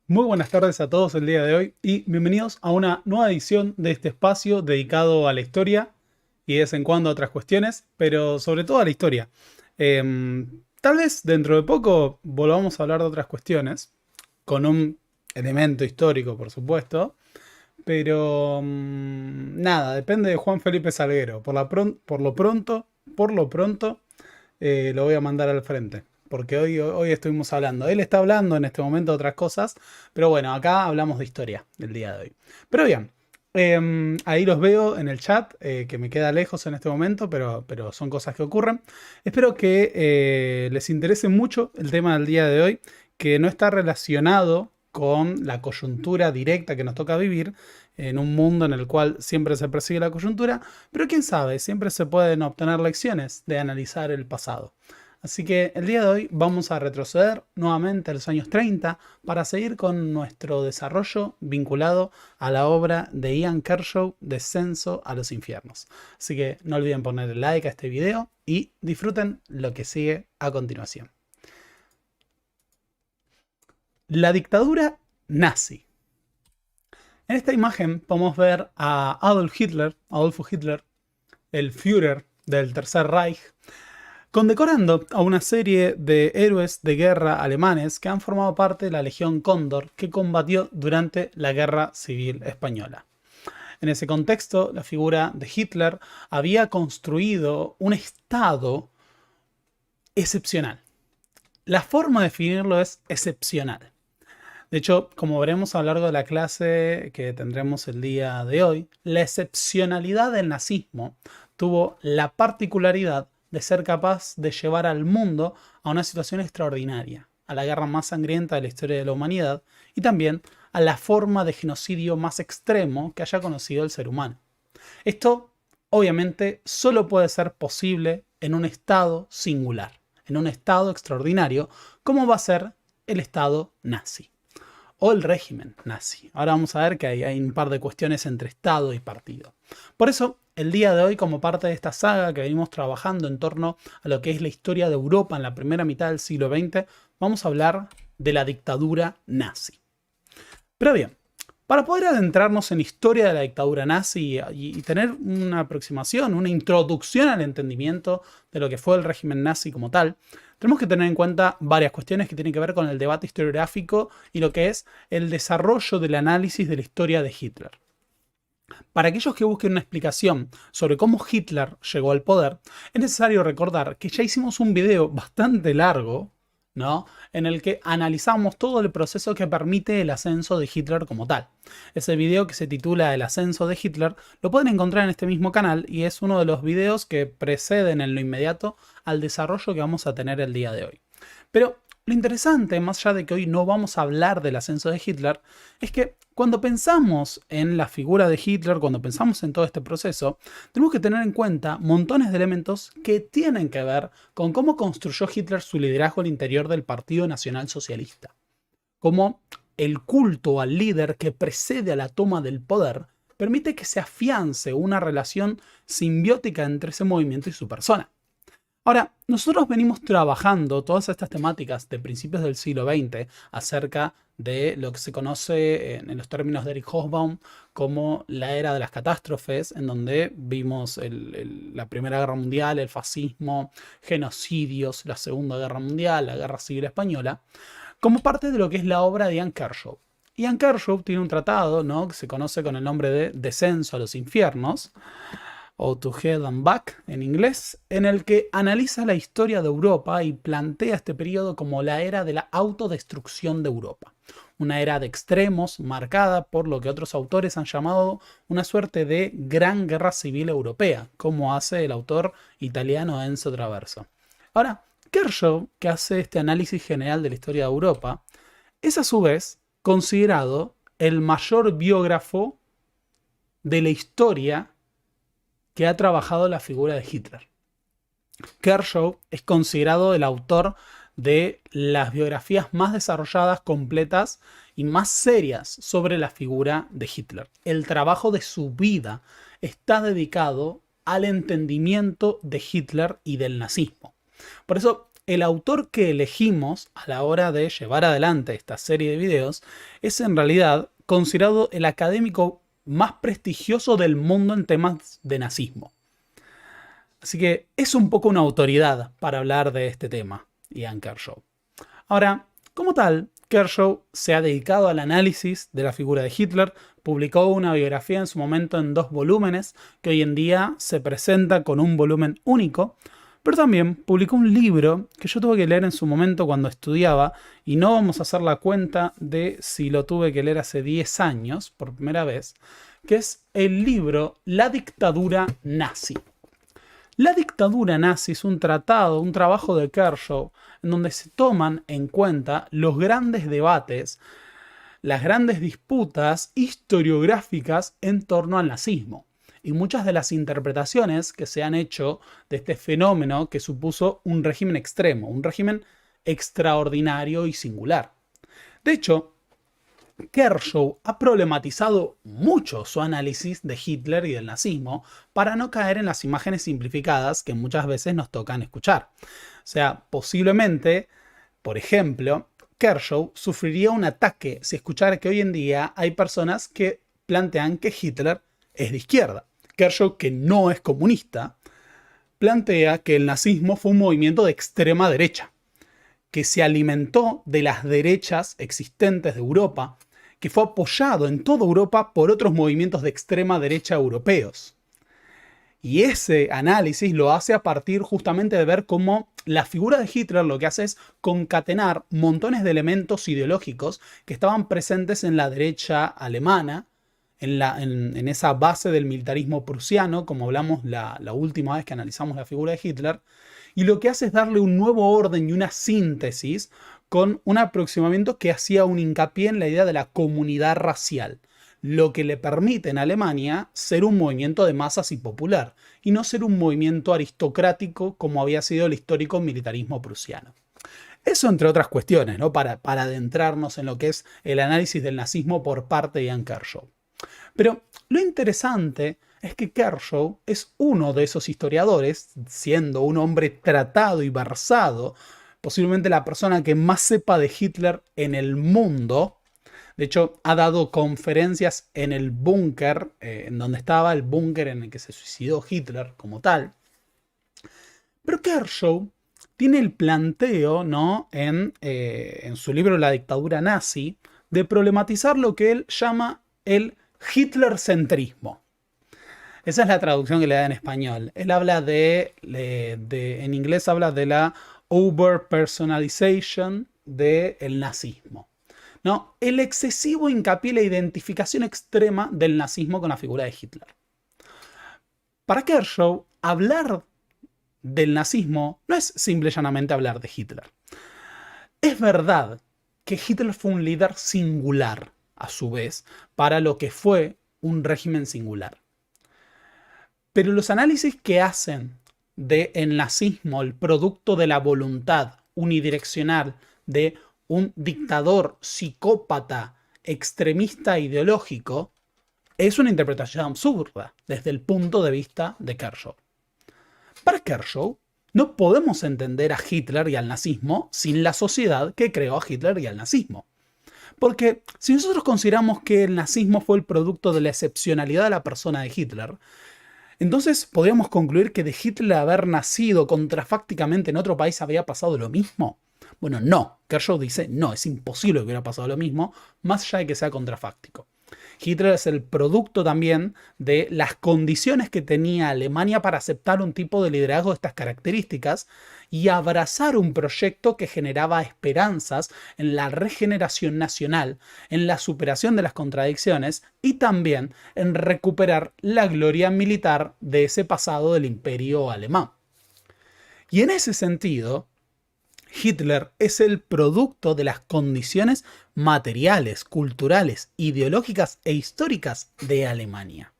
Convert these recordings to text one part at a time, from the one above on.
Muy buenas tardes a todos el día de hoy y bienvenidos a una nueva edición de este espacio dedicado a la historia y de vez en cuando a otras cuestiones, pero sobre todo a la historia. Tal vez dentro de poco volvamos a hablar de otras cuestiones, con un elemento histórico, por supuesto, pero nada, depende de Juan Felipe Salguero. Por lo pronto, lo voy a mandar al frente. Porque hoy estuvimos hablando. Él está hablando en este momento de otras cosas. Pero bueno, acá hablamos de historia del día de hoy. Pero bien, ahí los veo en el chat, que me queda lejos en este momento, pero son cosas que ocurren. Espero que les interese mucho el tema del día de hoy, que no está relacionado con la coyuntura directa que nos toca vivir, en un mundo en el cual siempre se persigue la coyuntura, pero quién sabe, siempre se pueden obtener lecciones de analizar el pasado. Así que el día de hoy vamos a retroceder nuevamente a los años 30 para seguir con nuestro desarrollo vinculado a la obra de Ian Kershaw, Descenso a los Infiernos. Así que no olviden poner like a este video y disfruten lo que sigue a continuación. La dictadura nazi. En esta imagen podemos ver a Adolfo Hitler, el Führer del Tercer Reich, condecorando a una serie de héroes de guerra alemanes que han formado parte de la Legión Cóndor que combatió durante la Guerra Civil Española. En ese contexto, la figura de Hitler había construido un estado excepcional. La forma de definirlo es excepcional. De hecho, como veremos a lo largo de la clase que tendremos el día de hoy, la excepcionalidad del nazismo tuvo la particularidad de ser capaz de llevar al mundo a una situación extraordinaria, a la guerra más sangrienta de la historia de la humanidad y también a la forma de genocidio más extremo que haya conocido el ser humano. Esto, obviamente, solo puede ser posible en un estado singular, en un estado extraordinario, como va a ser el estado nazi o el régimen nazi. Ahora vamos a ver que hay un par de cuestiones entre Estado y partido. Por eso, el día de hoy, como parte de esta saga que venimos trabajando en torno a lo que es la historia de Europa en la primera mitad del siglo XX, vamos a hablar de la dictadura nazi. Pero bien, para poder adentrarnos en la historia de la dictadura nazi y tener una aproximación, una introducción al entendimiento de lo que fue el régimen nazi como tal, tenemos que tener en cuenta varias cuestiones que tienen que ver con el debate historiográfico y lo que es el desarrollo del análisis de la historia de Hitler. Para aquellos que busquen una explicación sobre cómo Hitler llegó al poder, es necesario recordar que ya hicimos un video bastante largo, ¿no?, en el que analizamos todo el proceso que permite el ascenso de Hitler como tal. Ese video, que se titula El ascenso de Hitler, lo pueden encontrar en este mismo canal y es uno de los videos que preceden en lo inmediato al desarrollo que vamos a tener el día de hoy. Pero lo interesante, más allá de que hoy no vamos a hablar del ascenso de Hitler, es que cuando pensamos en la figura de Hitler, cuando pensamos en todo este proceso, tenemos que tener en cuenta montones de elementos que tienen que ver con cómo construyó Hitler su liderazgo al interior del Partido Nacional Socialista. Cómo el culto al líder que precede a la toma del poder permite que se afiance una relación simbiótica entre ese movimiento y su persona. Ahora, nosotros venimos trabajando todas estas temáticas de principios del siglo XX acerca de lo que se conoce en los términos de Eric Hobsbawm como la era de las catástrofes, en donde vimos la Primera Guerra Mundial, el fascismo, genocidios, la Segunda Guerra Mundial, la Guerra Civil Española, como parte de lo que es la obra de Ian Kershaw. Ian Kershaw tiene un tratado, ¿no?, que se conoce con el nombre de Descenso a los Infiernos, o To Hell and Back en inglés, en el que analiza la historia de Europa y plantea este periodo como la era de la autodestrucción de Europa. Una era de extremos marcada por lo que otros autores han llamado una suerte de gran guerra civil europea, como hace el autor italiano Enzo Traverso. Ahora, Kershaw, que hace este análisis general de la historia de Europa, es a su vez considerado el mayor biógrafo de la historia que ha trabajado la figura de Hitler. Kershaw es considerado el autor de las biografías más desarrolladas, completas y más serias sobre la figura de Hitler. El trabajo de su vida está dedicado al entendimiento de Hitler y del nazismo. Por eso el autor que elegimos a la hora de llevar adelante esta serie de videos es en realidad considerado el académico más prestigioso del mundo en temas de nazismo. Así que es un poco una autoridad para hablar de este tema, Ian Kershaw. Ahora, como tal, Kershaw se ha dedicado al análisis de la figura de Hitler, publicó una biografía en su momento en 2 volúmenes, que hoy en día se presenta con un volumen único, pero también publicó un libro que yo tuve que leer en su momento cuando estudiaba, y no vamos a hacer la cuenta de si lo tuve que leer hace 10 años, por primera vez, que es el libro La dictadura nazi. La dictadura nazi es un tratado, un trabajo de Kershaw, en donde se toman en cuenta los grandes debates, las grandes disputas historiográficas en torno al nazismo. Y muchas de las interpretaciones que se han hecho de este fenómeno que supuso un régimen extremo, un régimen extraordinario y singular. De hecho, Kershaw ha problematizado mucho su análisis de Hitler y del nazismo para no caer en las imágenes simplificadas que muchas veces nos tocan escuchar. O sea, posiblemente, por ejemplo, Kershaw sufriría un ataque si escuchara que hoy en día hay personas que plantean que Hitler es de izquierda. Kershaw, que no es comunista, plantea que el nazismo fue un movimiento de extrema derecha, que se alimentó de las derechas existentes de Europa, que fue apoyado en toda Europa por otros movimientos de extrema derecha europeos. Y ese análisis lo hace a partir justamente de ver cómo la figura de Hitler lo que hace es concatenar montones de elementos ideológicos que estaban presentes en la derecha alemana, en esa base del militarismo prusiano, como hablamos la última vez que analizamos la figura de Hitler, y lo que hace es darle un nuevo orden y una síntesis con un aproximamiento que hacía un hincapié en la idea de la comunidad racial, lo que le permite en Alemania ser un movimiento de masas y popular, y no ser un movimiento aristocrático como había sido el histórico militarismo prusiano. Eso entre otras cuestiones, ¿no? Para adentrarnos en lo que es el análisis del nazismo por parte de Ian Kershaw. Pero lo interesante es que Kershaw es uno de esos historiadores, siendo un hombre tratado y versado, posiblemente la persona que más sepa de Hitler en el mundo. De hecho, ha dado conferencias en el búnker, en donde estaba el búnker en el que se suicidó Hitler como tal. Pero Kershaw tiene el planteo, ¿no? en su libro La dictadura nazi, de problematizar lo que él llama el hitlercentrismo. Esa es la traducción que le da en español. Él habla en inglés habla de la over-personalization del nazismo, ¿no? El excesivo hincapié y la identificación extrema del nazismo con la figura de Hitler. Para Kershaw, hablar del nazismo no es simple y llanamente hablar de Hitler. Es verdad que Hitler fue un líder singular, a su vez, para lo que fue un régimen singular. Pero los análisis que hacen del nazismo, el producto de la voluntad unidireccional de un dictador psicópata, extremista ideológico, es una interpretación absurda desde el punto de vista de Kershaw. Para Kershaw, no podemos entender a Hitler y al nazismo sin la sociedad que creó a Hitler y al nazismo. Porque si nosotros consideramos que el nazismo fue el producto de la excepcionalidad de la persona de Hitler, entonces podríamos concluir que de Hitler haber nacido contrafácticamente en otro país había pasado lo mismo. Bueno, no. Kershaw dice, no, es imposible que hubiera pasado lo mismo, más allá de que sea contrafáctico. Hitler es el producto también de las condiciones que tenía Alemania para aceptar un tipo de liderazgo de estas características y abrazar un proyecto que generaba esperanzas en la regeneración nacional, en la superación de las contradicciones y también en recuperar la gloria militar de ese pasado del imperio alemán. Y en ese sentido, Hitler es el producto de las condiciones materiales, culturales, ideológicas e históricas de Alemania.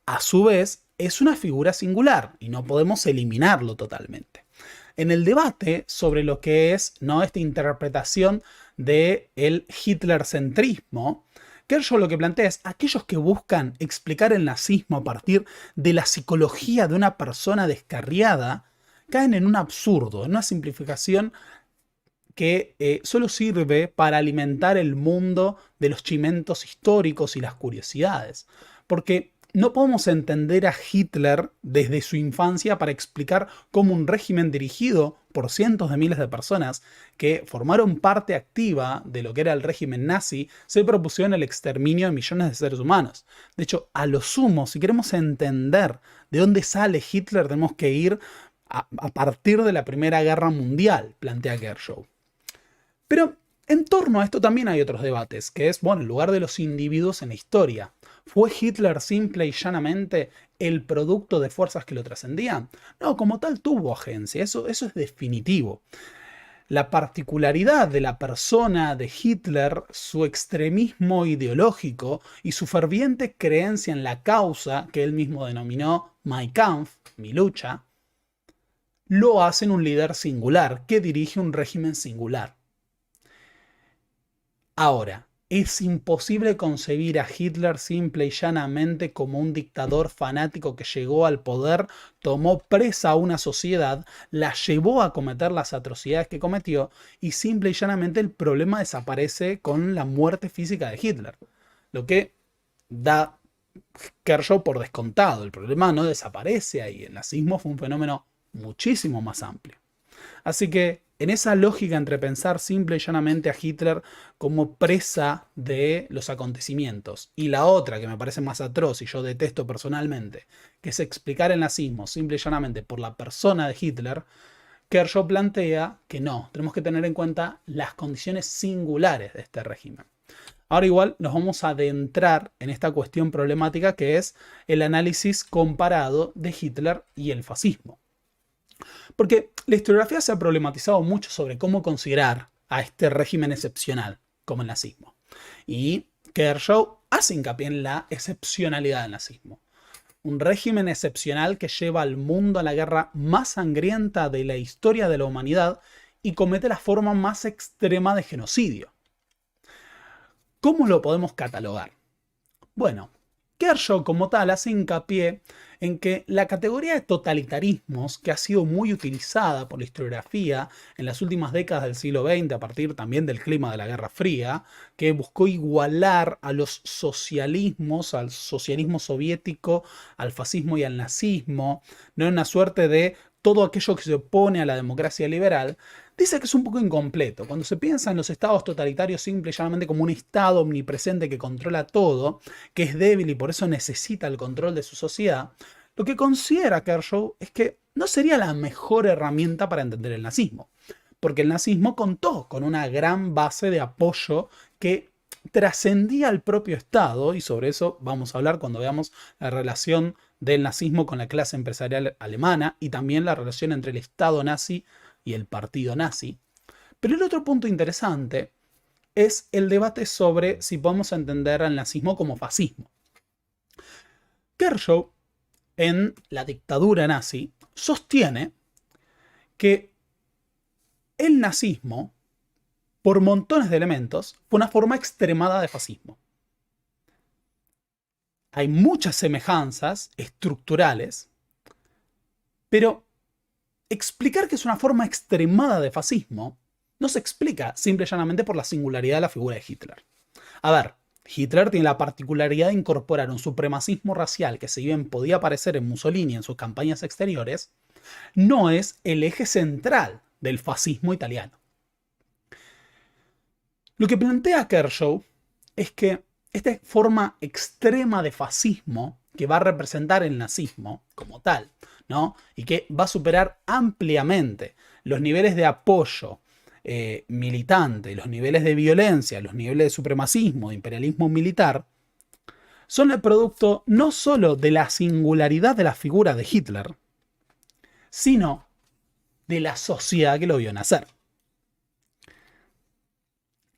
A su vez, es una figura singular y no podemos eliminarlo totalmente. En el debate sobre lo que es, ¿no?, esta interpretación del hitlercentrismo, Kershaw lo que plantea es aquellos que buscan explicar el nazismo a partir de la psicología de una persona descarriada, caen en un absurdo, en una simplificación que solo sirve para alimentar el mundo de los chimentos históricos y las curiosidades. Porque no podemos entender a Hitler desde su infancia para explicar cómo un régimen dirigido por cientos de miles de personas que formaron parte activa de lo que era el régimen nazi se propusieron el exterminio de millones de seres humanos. De hecho, a lo sumo, si queremos entender de dónde sale Hitler, tenemos que ir a partir de la Primera Guerra Mundial, plantea Kershaw. Pero en torno a esto también hay otros debates, que es, bueno, el lugar de los individuos en la historia. ¿Fue Hitler simple y llanamente el producto de fuerzas que lo trascendían? No, como tal tuvo agencia, eso es definitivo. La particularidad de la persona de Hitler, su extremismo ideológico y su ferviente creencia en la causa que él mismo denominó Mein Kampf, mi lucha, lo hacen un líder singular que dirige un régimen singular. Ahora, es imposible concebir a Hitler simple y llanamente como un dictador fanático que llegó al poder, tomó presa a una sociedad, la llevó a cometer las atrocidades que cometió y simple y llanamente el problema desaparece con la muerte física de Hitler. Lo que da Kershaw por descontado. El problema no desaparece ahí. El nazismo fue un fenómeno muchísimo más amplio. Así que en esa lógica entre pensar simple y llanamente a Hitler como presa de los acontecimientos y la otra que me parece más atroz y yo detesto personalmente, que es explicar el nazismo simple y llanamente por la persona de Hitler, Kershaw plantea que no, tenemos que tener en cuenta las condiciones singulares de este régimen. Ahora igual nos vamos a adentrar en esta cuestión problemática que es el análisis comparado de Hitler y el fascismo. Porque la historiografía se ha problematizado mucho sobre cómo considerar a este régimen excepcional como el nazismo. Y Kershaw hace hincapié en la excepcionalidad del nazismo. Un régimen excepcional que lleva al mundo a la guerra más sangrienta de la historia de la humanidad y comete la forma más extrema de genocidio. ¿Cómo lo podemos catalogar? Bueno, Kershaw como tal hace hincapié en que la categoría de totalitarismos, que ha sido muy utilizada por la historiografía en las últimas décadas del siglo XX, a partir también del clima de la Guerra Fría, que buscó igualar a los socialismos, al socialismo soviético, al fascismo y al nazismo, no en una suerte de todo aquello que se opone a la democracia liberal, dice que es un poco incompleto. Cuando se piensa en los estados totalitarios simple y llanamente como un estado omnipresente que controla todo, que es débil y por eso necesita el control de su sociedad, lo que considera Kershaw es que no sería la mejor herramienta para entender el nazismo. Porque el nazismo contó con una gran base de apoyo que trascendía al propio Estado, y sobre eso vamos a hablar cuando veamos la relación del nazismo con la clase empresarial alemana y también la relación entre el Estado nazi y el partido nazi. Pero el otro punto interesante es el debate sobre si podemos entender al nazismo como fascismo. Kershaw, en La dictadura nazi, sostiene que el nazismo, por montones de elementos, fue una forma extremada de fascismo. Hay muchas semejanzas estructurales, pero explicar que es una forma extremada de fascismo no se explica simple y llanamente por la singularidad de la figura de Hitler. A ver, Hitler tiene la particularidad de incorporar un supremacismo racial que si bien podía aparecer en Mussolini en sus campañas exteriores, no es el eje central del fascismo italiano. Lo que plantea Kershaw es que esta forma extrema de fascismo que va a representar el nazismo como tal, ¿no? Y que va a superar ampliamente los niveles de apoyo militante, los niveles de violencia, los niveles de supremacismo, de imperialismo militar, son el producto no solo de la singularidad de la figura de Hitler, sino de la sociedad que lo vio nacer.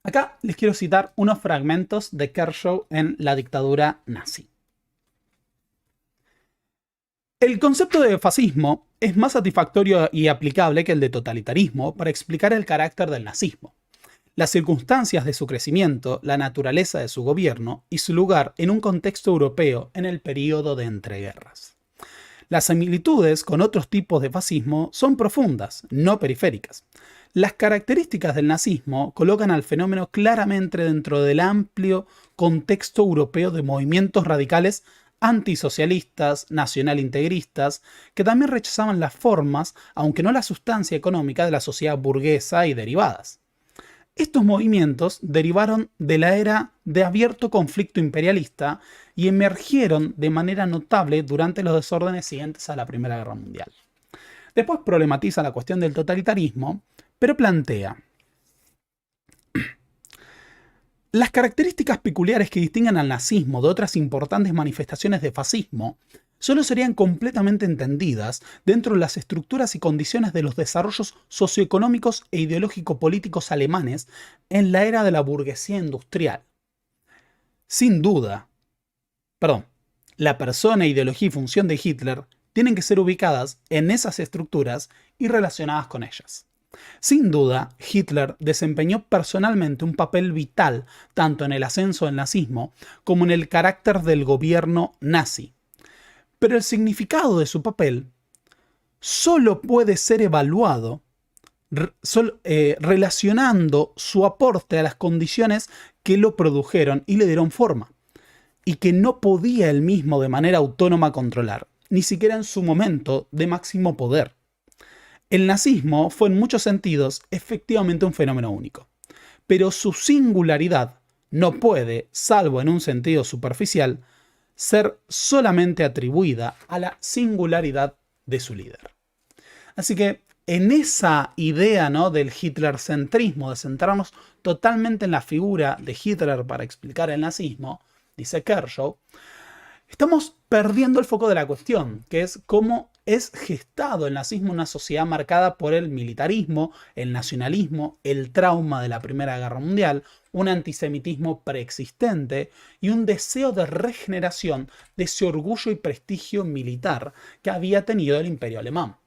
Acá les quiero citar unos fragmentos de Kershaw en La dictadura nazi. El concepto de fascismo es más satisfactorio y aplicable que el de totalitarismo para explicar el carácter del nazismo, las circunstancias de su crecimiento, la naturaleza de su gobierno y su lugar en un contexto europeo en el período de entreguerras. Las similitudes con otros tipos de fascismo son profundas, no periféricas. Las características del nazismo colocan al fenómeno claramente dentro del amplio contexto europeo de movimientos radicales antisocialistas, nacional-integristas, que también rechazaban las formas, aunque no la sustancia económica de la sociedad burguesa y derivadas. Estos movimientos derivaron de la era de abierto conflicto imperialista y emergieron de manera notable durante los desórdenes siguientes a la Primera Guerra Mundial. Después problematiza la cuestión del totalitarismo, pero plantea: las características peculiares que distinguen al nazismo de otras importantes manifestaciones de fascismo solo serían completamente entendidas dentro de las estructuras y condiciones de los desarrollos socioeconómicos e ideológico-políticos alemanes en la era de la burguesía industrial. Sin duda, la persona, ideología y función de Hitler tienen que ser ubicadas en esas estructuras y relacionadas con ellas. Sin duda, Hitler desempeñó personalmente un papel vital tanto en el ascenso del nazismo como en el carácter del gobierno nazi. Pero el significado de su papel solo puede ser evaluado relacionando su aporte a las condiciones que lo produjeron y le dieron forma, y que no podía él mismo de manera autónoma controlar, ni siquiera en su momento de máximo poder. El nazismo fue en muchos sentidos efectivamente un fenómeno único, pero su singularidad no puede, salvo en un sentido superficial, ser solamente atribuida a la singularidad de su líder. Así que en esa idea, ¿no?, del hitlercentrismo, de centrarnos totalmente en la figura de Hitler para explicar el nazismo, dice Kershaw, estamos perdiendo el foco de la cuestión, que es cómo es gestado el nazismo en una sociedad marcada por el militarismo, el nacionalismo, el trauma de la Primera Guerra Mundial, un antisemitismo preexistente y un deseo de regeneración de ese orgullo y prestigio militar que había tenido el Imperio Alemán.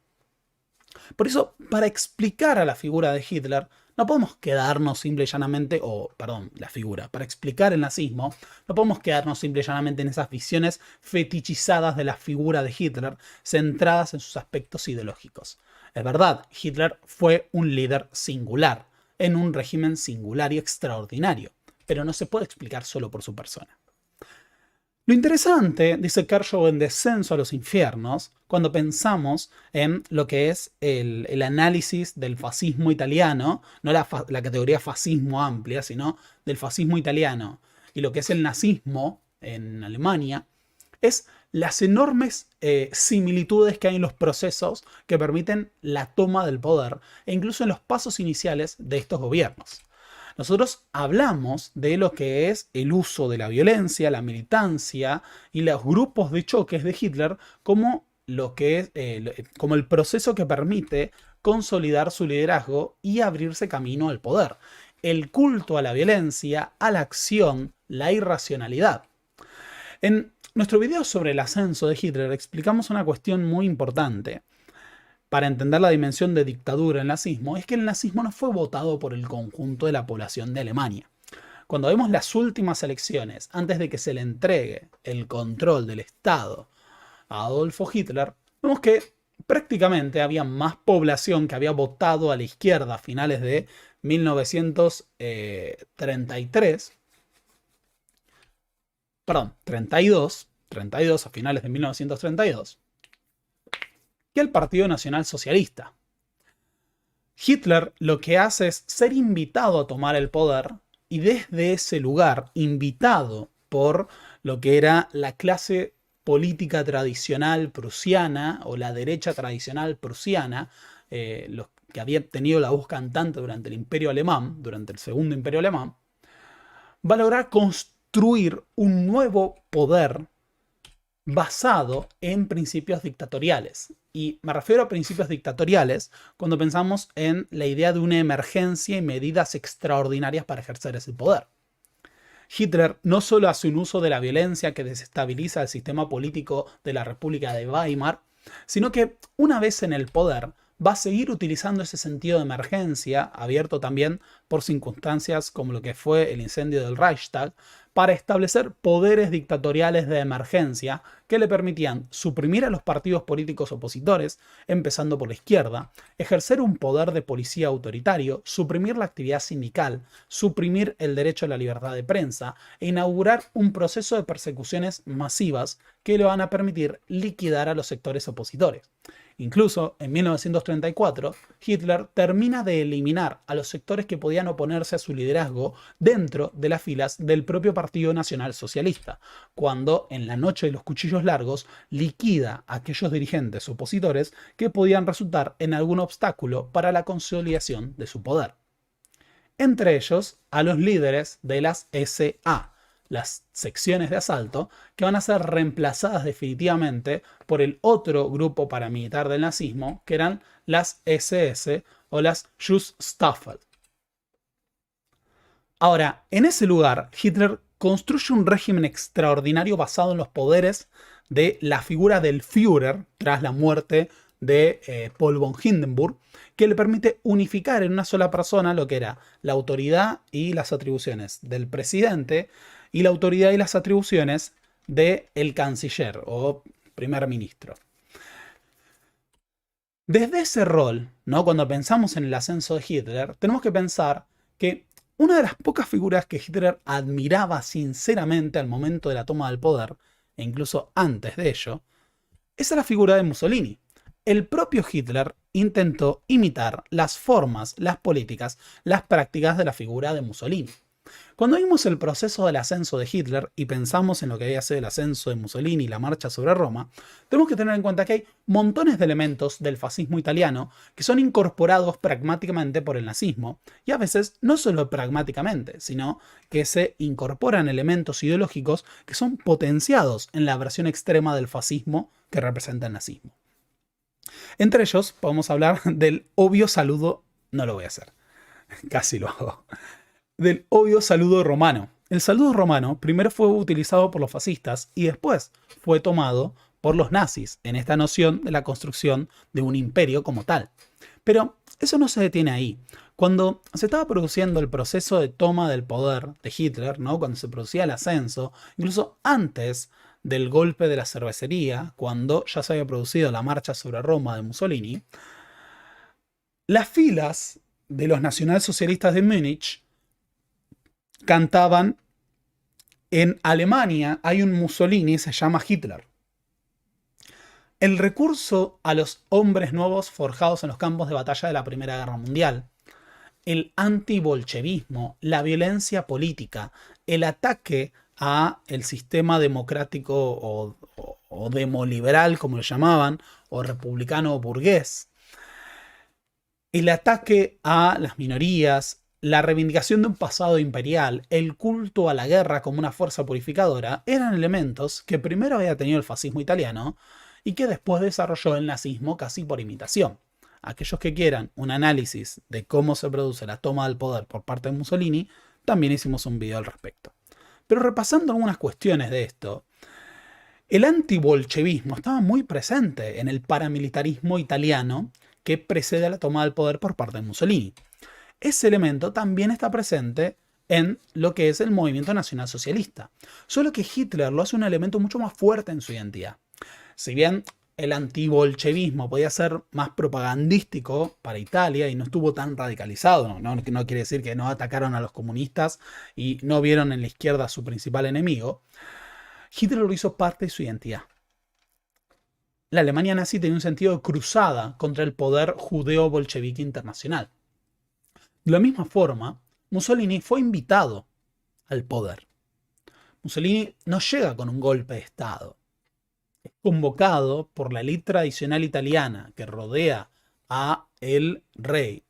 Por eso, para explicar a la figura de Hitler, no podemos quedarnos simple y llanamente, para explicar el nazismo, no podemos quedarnos simple y llanamente en esas visiones fetichizadas de la figura de Hitler, centradas en sus aspectos ideológicos. Es verdad, Hitler fue un líder singular, en un régimen singular y extraordinario, pero no se puede explicar solo por su persona. Lo interesante, dice Kershaw en Descenso a los Infiernos, cuando pensamos en lo que es el análisis del fascismo italiano, no la categoría fascismo amplia, sino del fascismo italiano, y lo que es el nazismo en Alemania, es las enormes similitudes que hay en los procesos que permiten la toma del poder, e incluso en los pasos iniciales de estos gobiernos. Nosotros hablamos de lo que es el uso de la violencia, la militancia y los grupos de choques de Hitler como como el proceso que permite consolidar su liderazgo y abrirse camino al poder. El culto a la violencia, a la acción, la irracionalidad. En nuestro video sobre el ascenso de Hitler explicamos una cuestión muy importante para entender la dimensión de dictadura del nazismo, es que el nazismo no fue votado por el conjunto de la población de Alemania. Cuando vemos las últimas elecciones, antes de que se le entregue el control del Estado a Adolfo Hitler, vemos que prácticamente había más población que había votado a la izquierda a finales de 32 a finales de 1932, que el Partido Nacional Socialista. Hitler lo que hace es ser invitado a tomar el poder y desde ese lugar, invitado por lo que era la clase política tradicional prusiana o la derecha tradicional prusiana, los que había tenido la voz cantante durante el Imperio Alemán, durante el Segundo Imperio Alemán, va a lograr construir un nuevo poder basado en principios dictatoriales. Y me refiero a principios dictatoriales cuando pensamos en la idea de una emergencia y medidas extraordinarias para ejercer ese poder. Hitler no solo hace un uso de la violencia que desestabiliza el sistema político de la República de Weimar, sino que una vez en el poder va a seguir utilizando ese sentido de emergencia, abierto también por circunstancias como lo que fue el incendio del Reichstag, para establecer poderes dictatoriales de emergencia que le permitían suprimir a los partidos políticos opositores, empezando por la izquierda, ejercer un poder de policía autoritario, suprimir la actividad sindical, suprimir el derecho a la libertad de prensa e inaugurar un proceso de persecuciones masivas que le van a permitir liquidar a los sectores opositores. Incluso, en 1934, Hitler termina de eliminar a los sectores que podían oponerse a su liderazgo dentro de las filas del propio Partido Nacional Socialista, cuando, en la noche de los cuchillos largos, liquida a aquellos dirigentes opositores que podían resultar en algún obstáculo para la consolidación de su poder. Entre ellos, a los líderes de las SA, las secciones de asalto, que van a ser reemplazadas definitivamente por el otro grupo paramilitar del nazismo, que eran las SS o las Schutzstaffel. Ahora, en ese lugar, Hitler construye un régimen extraordinario basado en los poderes de la figura del Führer tras la muerte de Paul von Hindenburg, que le permite unificar en una sola persona lo que era la autoridad y las atribuciones del presidente y la autoridad y las atribuciones del canciller o primer ministro. Desde ese rol, ¿no? Cuando pensamos en el ascenso de Hitler, tenemos que pensar que una de las pocas figuras que Hitler admiraba sinceramente al momento de la toma del poder, e incluso antes de ello, es la figura de Mussolini. El propio Hitler intentó imitar las formas, las políticas, las prácticas de la figura de Mussolini. Cuando vimos el proceso del ascenso de Hitler y pensamos en lo que había sido el ascenso de Mussolini y la marcha sobre Roma, tenemos que tener en cuenta que hay montones de elementos del fascismo italiano que son incorporados pragmáticamente por el nazismo, y a veces no solo pragmáticamente, sino que se incorporan elementos ideológicos que son potenciados en la versión extrema del fascismo que representa el nazismo. Entre ellos podemos hablar del obvio saludo, no lo voy a hacer, casi lo hago, del obvio saludo romano. El saludo romano primero fue utilizado por los fascistas y después fue tomado por los nazis en esta noción de la construcción de un imperio como tal. Pero eso no se detiene ahí. Cuando se estaba produciendo el proceso de toma del poder de Hitler, ¿no? Cuando se producía el ascenso, incluso antes del golpe de la cervecería, cuando ya se había producido la marcha sobre Roma de Mussolini, las filas de los nacionalsocialistas de Múnich cantaban: en Alemania hay un Mussolini, se llama Hitler. El recurso a los hombres nuevos forjados en los campos de batalla de la Primera Guerra Mundial, el antibolchevismo, la violencia política, el ataque a el sistema democrático o demoliberal, como lo llamaban, o republicano o burgués, el ataque a las minorías, la reivindicación de un pasado imperial, el culto a la guerra como una fuerza purificadora, eran elementos que primero había tenido el fascismo italiano y que después desarrolló el nazismo casi por imitación. Aquellos que quieran un análisis de cómo se produce la toma del poder por parte de Mussolini, también hicimos un video al respecto. Pero repasando algunas cuestiones de esto, el antibolchevismo estaba muy presente en el paramilitarismo italiano que precede a la toma del poder por parte de Mussolini. Ese elemento también está presente en lo que es el movimiento nacionalsocialista, solo que Hitler lo hace un elemento mucho más fuerte en su identidad. Si bien el antibolchevismo podía ser más propagandístico para Italia y no estuvo tan radicalizado, no quiere decir que no atacaron a los comunistas y no vieron en la izquierda a su principal enemigo, Hitler lo hizo parte de su identidad. La Alemania nazi tenía un sentido de cruzada contra el poder judeo-bolchevique internacional. De la misma forma, Mussolini fue invitado al poder. Mussolini no llega con un golpe de Estado. Es convocado por la élite tradicional italiana que rodea a el rey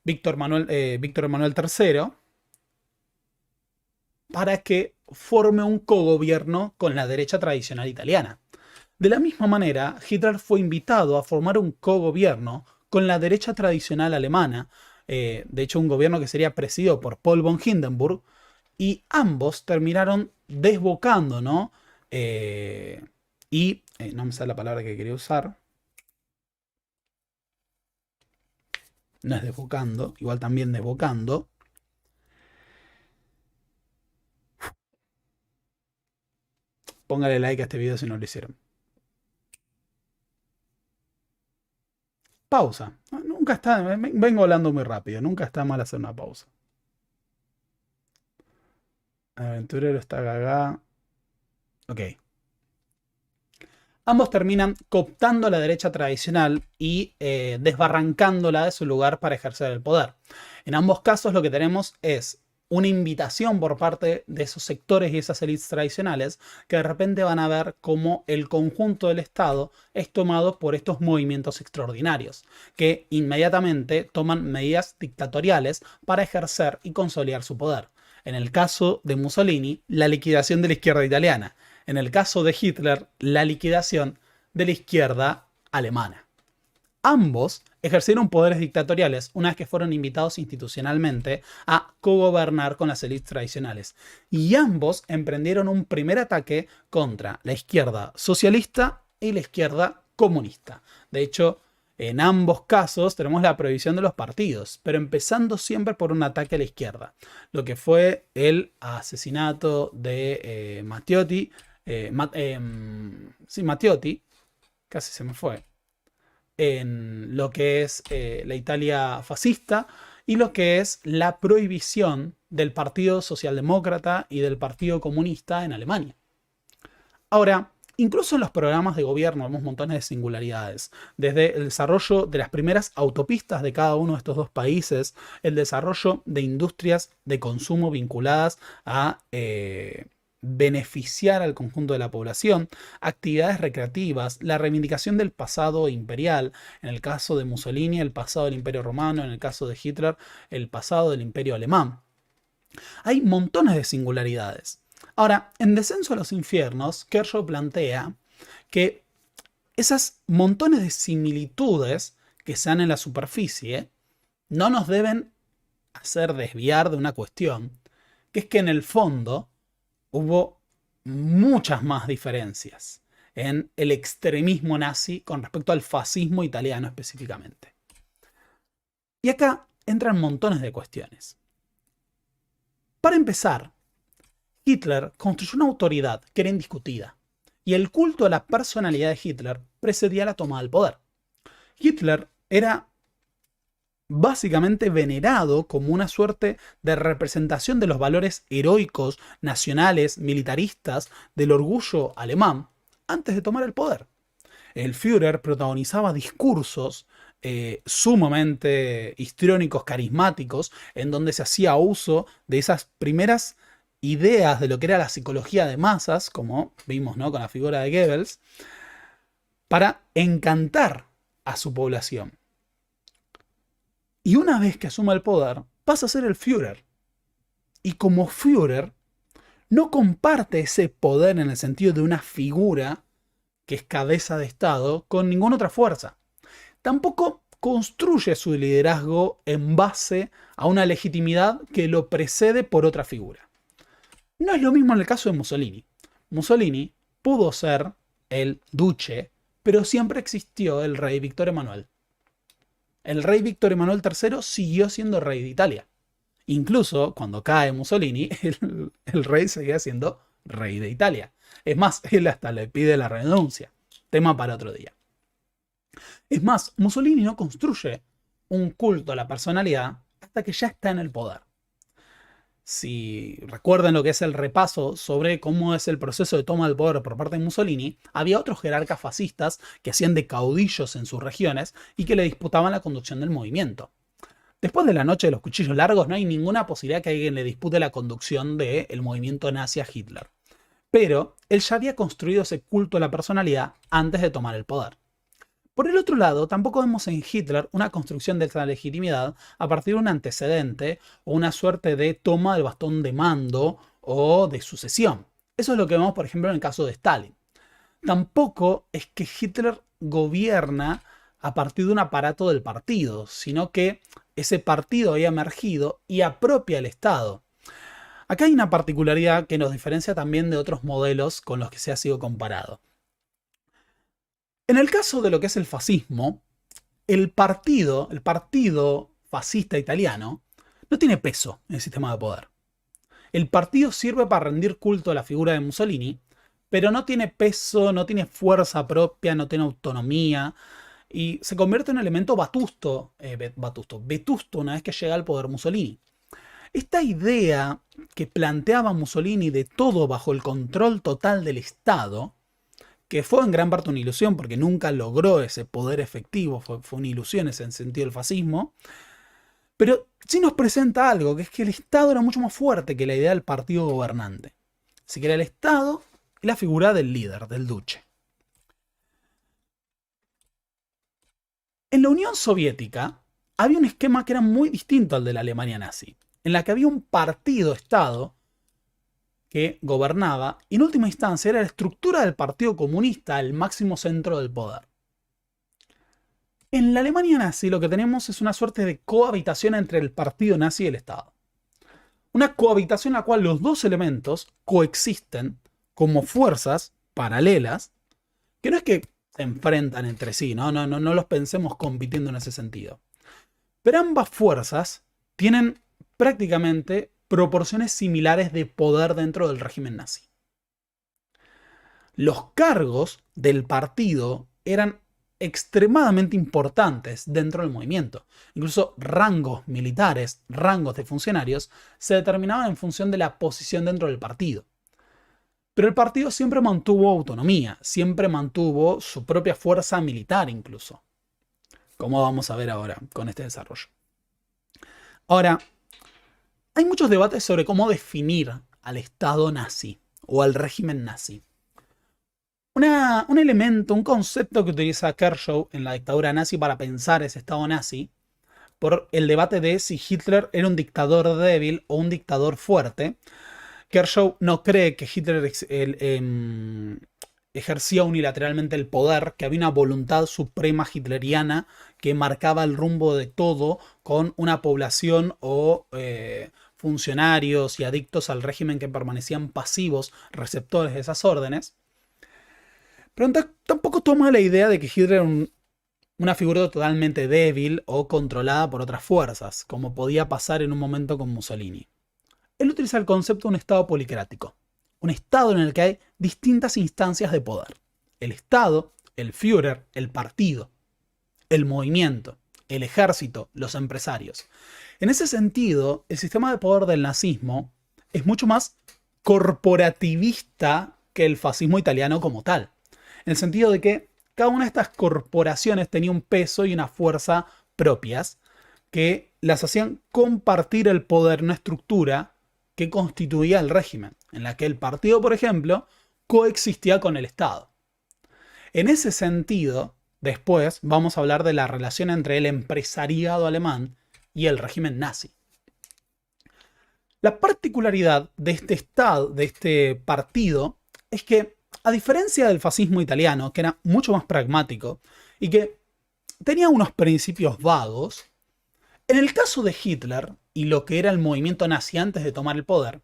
Víctor Emanuel III para que forme un cogobierno con la derecha tradicional italiana. De la misma manera, Hitler fue invitado a formar un cogobierno con la derecha tradicional alemana, de hecho un gobierno que sería presidido por Paul von Hindenburg, y ambos terminaron desbocando, ¿no? No me sale la palabra que quería usar. no es desbocando, igual también desbocando. Póngale like a este video si no lo hicieron. Pausa. Nunca está, vengo hablando muy rápido, nunca está mal hacer una pausa. Aventurero está gaga. Ok. Ambos terminan cooptando la derecha tradicional y desbarrancándola de su lugar para ejercer el poder. En ambos casos lo que tenemos es una invitación por parte de esos sectores y esas élites tradicionales que de repente van a ver cómo el conjunto del Estado es tomado por estos movimientos extraordinarios, que inmediatamente toman medidas dictatoriales para ejercer y consolidar su poder. En el caso de Mussolini, la liquidación de la izquierda italiana. En el caso de Hitler, la liquidación de la izquierda alemana. Ambos ejercieron poderes dictatoriales una vez que fueron invitados institucionalmente a cogobernar con las élites tradicionales. Y ambos emprendieron un primer ataque contra la izquierda socialista y la izquierda comunista. De hecho, en ambos casos tenemos la prohibición de los partidos, pero empezando siempre por un ataque a la izquierda. Lo que fue el asesinato de Matteotti. Matteotti, casi se me fue, en lo que es la Italia fascista y lo que es la prohibición del Partido Socialdemócrata y del Partido Comunista en Alemania. Ahora, incluso en los programas de gobierno vemos montones de singularidades, desde el desarrollo de las primeras autopistas de cada uno de estos dos países, el desarrollo de industrias de consumo vinculadas a beneficiar al conjunto de la población, actividades recreativas, la reivindicación del pasado imperial, en el caso de Mussolini, el pasado del Imperio Romano, en el caso de Hitler, el pasado del Imperio Alemán. Hay montones de singularidades. Ahora, en Descenso a los Infiernos, Kershaw plantea que esas montones de similitudes que se dan en la superficie no nos deben hacer desviar de una cuestión, que es que en el fondo hubo muchas más diferencias en el extremismo nazi con respecto al fascismo italiano específicamente. Y acá entran montones de cuestiones. Para empezar, Hitler construyó una autoridad que era indiscutida, y el culto a la personalidad de Hitler precedía la toma del poder. Hitler era básicamente venerado como una suerte de representación de los valores heroicos, nacionales, militaristas, del orgullo alemán, antes de tomar el poder. El Führer protagonizaba discursos sumamente histriónicos, carismáticos, en donde se hacía uso de esas primeras ideas de lo que era la psicología de masas, como vimos, ¿no?, con la figura de Goebbels, para encantar a su población. Y una vez que asuma el poder, pasa a ser el Führer. Y como Führer, no comparte ese poder en el sentido de una figura que es cabeza de Estado con ninguna otra fuerza. Tampoco construye su liderazgo en base a una legitimidad que lo precede por otra figura. No es lo mismo en el caso de Mussolini. Mussolini pudo ser el duce, pero siempre existió el rey Víctor Emanuel. El rey Víctor Emanuel III siguió siendo rey de Italia. Incluso cuando cae Mussolini, el rey seguía siendo rey de Italia. Es más, él hasta le pide la renuncia. Tema para otro día. Es más, Mussolini no construye un culto a la personalidad hasta que ya está en el poder. Si recuerdan lo que es el repaso sobre cómo es el proceso de toma del poder por parte de Mussolini, había otros jerarcas fascistas que hacían de caudillos en sus regiones y que le disputaban la conducción del movimiento. Después de la noche de los cuchillos largos, no hay ninguna posibilidad que alguien le dispute la conducción del movimiento nazi a Hitler. Pero él ya había construido ese culto a la personalidad antes de tomar el poder. Por el otro lado, tampoco vemos en Hitler una construcción de esta legitimidad a partir de un antecedente o una suerte de toma del bastón de mando o de sucesión. Eso es lo que vemos, por ejemplo, en el caso de Stalin. Tampoco es que Hitler gobierna a partir de un aparato del partido, sino que ese partido había emergido y apropia el Estado. Acá hay una particularidad que nos diferencia también de otros modelos con los que se ha sido comparado. En el caso de lo que es el fascismo, el partido fascista italiano no tiene peso en el sistema de poder. El partido sirve para rendir culto a la figura de Mussolini, pero no tiene peso, no tiene fuerza propia, no tiene autonomía y se convierte en un elemento vetusto una vez que llega al poder Mussolini. Esta idea que planteaba Mussolini de todo bajo el control total del Estado, que fue en gran parte una ilusión porque nunca logró ese poder efectivo, fue una ilusión ese en sentido del fascismo, pero sí nos presenta algo, que es que el Estado era mucho más fuerte que la idea del partido gobernante. Así que era el Estado y la figura del líder, del duce. En la Unión Soviética había un esquema que era muy distinto al de la Alemania nazi, en la que había un partido-estado que gobernaba y en última instancia era la estructura del Partido Comunista el máximo centro del poder. En la Alemania nazi lo que tenemos es una suerte de cohabitación entre el partido nazi y el Estado. Una cohabitación en la cual los dos elementos coexisten como fuerzas paralelas, que no es que se enfrentan entre sí, no los pensemos compitiendo en ese sentido. Pero ambas fuerzas tienen prácticamente proporciones similares de poder dentro del régimen nazi. Los cargos del partido eran extremadamente importantes dentro del movimiento. Incluso rangos militares, rangos de funcionarios, se determinaban en función de la posición dentro del partido. Pero el partido siempre mantuvo autonomía, siempre mantuvo su propia fuerza militar incluso, como vamos a ver ahora con este desarrollo. Ahora, hay muchos debates sobre cómo definir al Estado nazi o al régimen nazi. Un elemento, un concepto que utiliza Kershaw en la dictadura nazi para pensar ese Estado nazi, por el debate de si Hitler era un dictador débil o un dictador fuerte. Kershaw no cree que Hitler ejercía unilateralmente el poder, que había una voluntad suprema hitleriana que marcaba el rumbo de todo con una población o funcionarios y adictos al régimen que permanecían pasivos, receptores de esas órdenes. Pero tampoco toma la idea de que Hitler era una figura totalmente débil o controlada por otras fuerzas, como podía pasar en un momento con Mussolini. Él utiliza el concepto de un estado policrático, un estado en el que hay distintas instancias de poder. El Estado, el Führer, el partido, el movimiento, el ejército, los empresarios. En ese sentido, el sistema de poder del nazismo es mucho más corporativista que el fascismo italiano como tal. En el sentido de que cada una de estas corporaciones tenía un peso y una fuerza propias que las hacían compartir el poder en una estructura que constituía el régimen, en la que el partido, por ejemplo, coexistía con el Estado. En ese sentido, después vamos a hablar de la relación entre el empresariado alemán y el régimen nazi. La particularidad de este Estado, de este partido, es que, a diferencia del fascismo italiano, que era mucho más pragmático y que tenía unos principios vagos, en el caso de Hitler y lo que era el movimiento nazi antes de tomar el poder,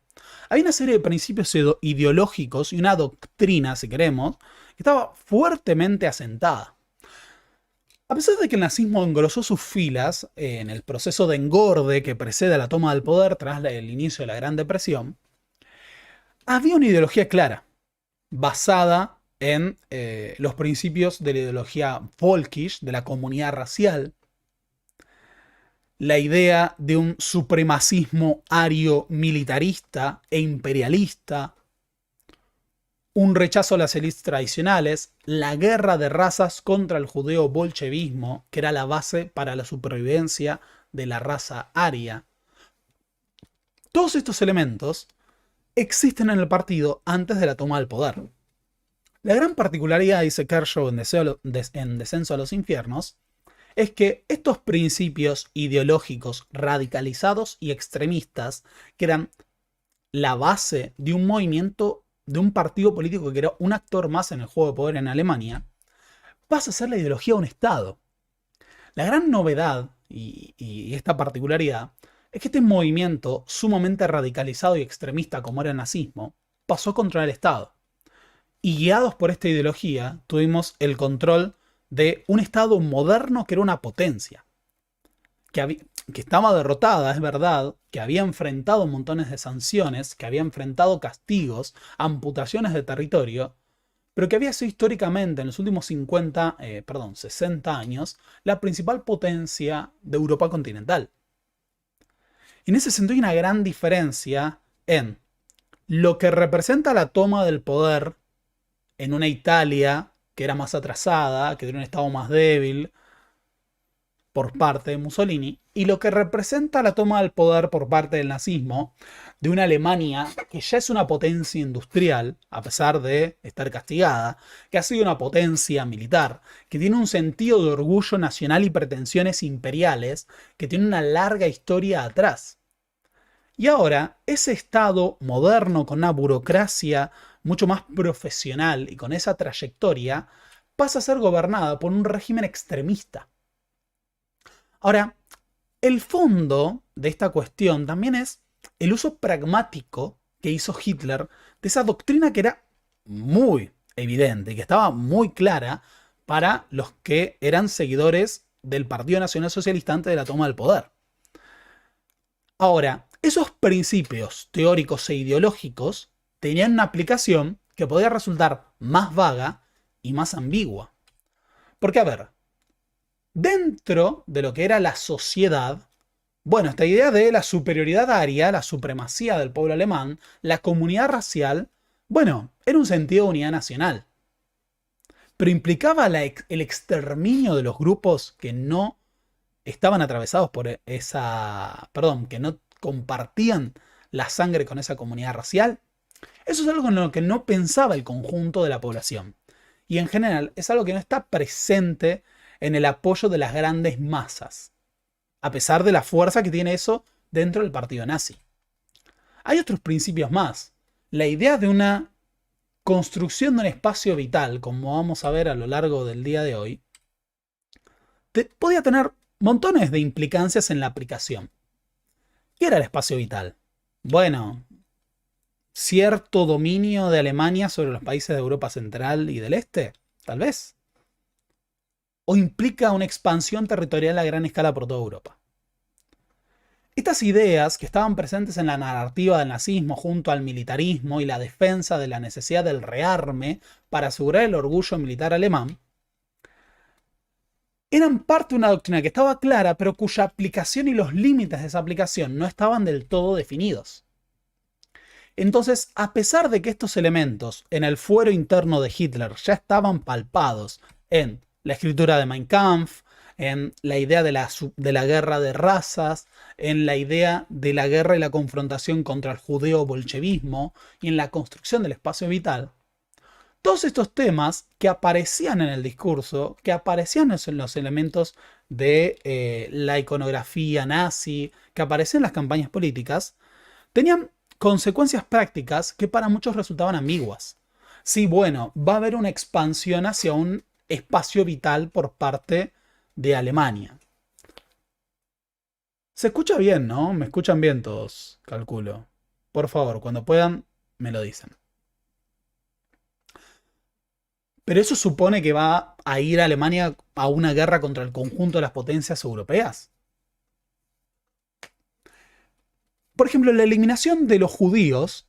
hay una serie de principios ideológicos y una doctrina, si queremos, que estaba fuertemente asentada. A pesar de que el nazismo engrosó sus filas en el proceso de engorde que precede a la toma del poder tras el inicio de la Gran Depresión, había una ideología clara, basada en los principios de la ideología Völkisch, de la comunidad racial, la idea de un supremacismo ario militarista e imperialista, un rechazo a las élites tradicionales, la guerra de razas contra el judeo-bolchevismo, que era la base para la supervivencia de la raza aria. Todos estos elementos existen en el partido antes de la toma del poder. La gran particularidad, dice Kershaw en Descenso a los Infiernos, es que estos principios ideológicos radicalizados y extremistas, que eran la base de un movimiento, de un partido político que era un actor más en el juego de poder en Alemania, pasa a ser la ideología de un Estado. La gran novedad, y esta particularidad, es que este movimiento sumamente radicalizado y extremista como era el nazismo, pasó a controlar el Estado. Y guiados por esta ideología, tuvimos el control de un Estado moderno que era una potencia. que estaba derrotada, es verdad, que había enfrentado montones de sanciones, que había enfrentado castigos, amputaciones de territorio, pero que había sido históricamente en los últimos 60 años la principal potencia de Europa continental. En ese sentido hay una gran diferencia en lo que representa la toma del poder en una Italia que era más atrasada, que tenía un estado más débil por parte de Mussolini, y lo que representa la toma del poder por parte del nazismo de una Alemania que ya es una potencia industrial, a pesar de estar castigada, que ha sido una potencia militar, que tiene un sentido de orgullo nacional y pretensiones imperiales, que tiene una larga historia atrás. Y ahora, ese Estado moderno con una burocracia mucho más profesional y con esa trayectoria, pasa a ser gobernada por un régimen extremista. Ahora, el fondo de esta cuestión también es el uso pragmático que hizo Hitler de esa doctrina que era muy evidente, que estaba muy clara para los que eran seguidores del Partido Nacional Socialista antes de la toma del poder. Ahora, esos principios teóricos e ideológicos tenían una aplicación que podía resultar más vaga y más ambigua. Porque, a ver, dentro de lo que era la sociedad, bueno, esta idea de la superioridad aria, la supremacía del pueblo alemán, la comunidad racial, bueno, era un sentido de unidad nacional. Pero implicaba el exterminio de los grupos que no estaban atravesados por que no compartían la sangre con esa comunidad racial. Eso es algo en lo que no pensaba el conjunto de la población. Y en general es algo que no está presente en el apoyo de las grandes masas, a pesar de la fuerza que tiene eso dentro del partido nazi. Hay otros principios más. La idea de una construcción de un espacio vital, como vamos a ver a lo largo del día de hoy, podía tener montones de implicancias en la aplicación. ¿Qué era el espacio vital? Bueno, cierto dominio de Alemania sobre los países de Europa Central y del Este, tal vez. O implica una expansión territorial a gran escala por toda Europa. Estas ideas que estaban presentes en la narrativa del nazismo junto al militarismo y la defensa de la necesidad del rearme para asegurar el orgullo militar alemán, eran parte de una doctrina que estaba clara, pero cuya aplicación y los límites de esa aplicación no estaban del todo definidos. Entonces, a pesar de que estos elementos en el fuero interno de Hitler ya estaban palpados en la escritura de Mein Kampf, en la idea de la guerra de razas, en la idea de la guerra y la confrontación contra el judeo-bolchevismo y en la construcción del espacio vital, todos estos temas que aparecían en el discurso, que aparecían en los elementos de la iconografía nazi, que aparecían en las campañas políticas, tenían consecuencias prácticas que para muchos resultaban ambiguas. Sí, bueno, va a haber una expansión hacia un espacio vital por parte de Alemania. Se escucha bien, ¿no? Me escuchan bien todos, calculo. Por favor, cuando puedan, me lo dicen. Pero eso supone que va a ir a Alemania a una guerra contra el conjunto de las potencias europeas. Por ejemplo, la eliminación de los judíos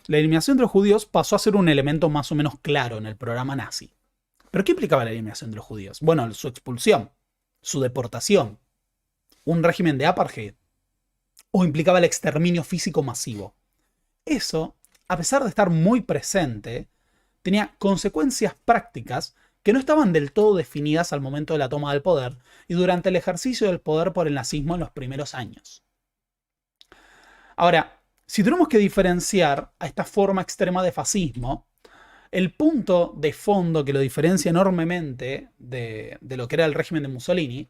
pasó a ser un elemento más o menos claro en el programa nazi. ¿Pero qué implicaba la eliminación de los judíos? Bueno, su expulsión, su deportación, un régimen de apartheid, o implicaba el exterminio físico masivo. Eso, a pesar de estar muy presente, tenía consecuencias prácticas que no estaban del todo definidas al momento de la toma del poder y durante el ejercicio del poder por el nazismo en los primeros años. Ahora, si tenemos que diferenciar a esta forma extrema de fascismo, el punto de fondo que lo diferencia enormemente de lo que era el régimen de Mussolini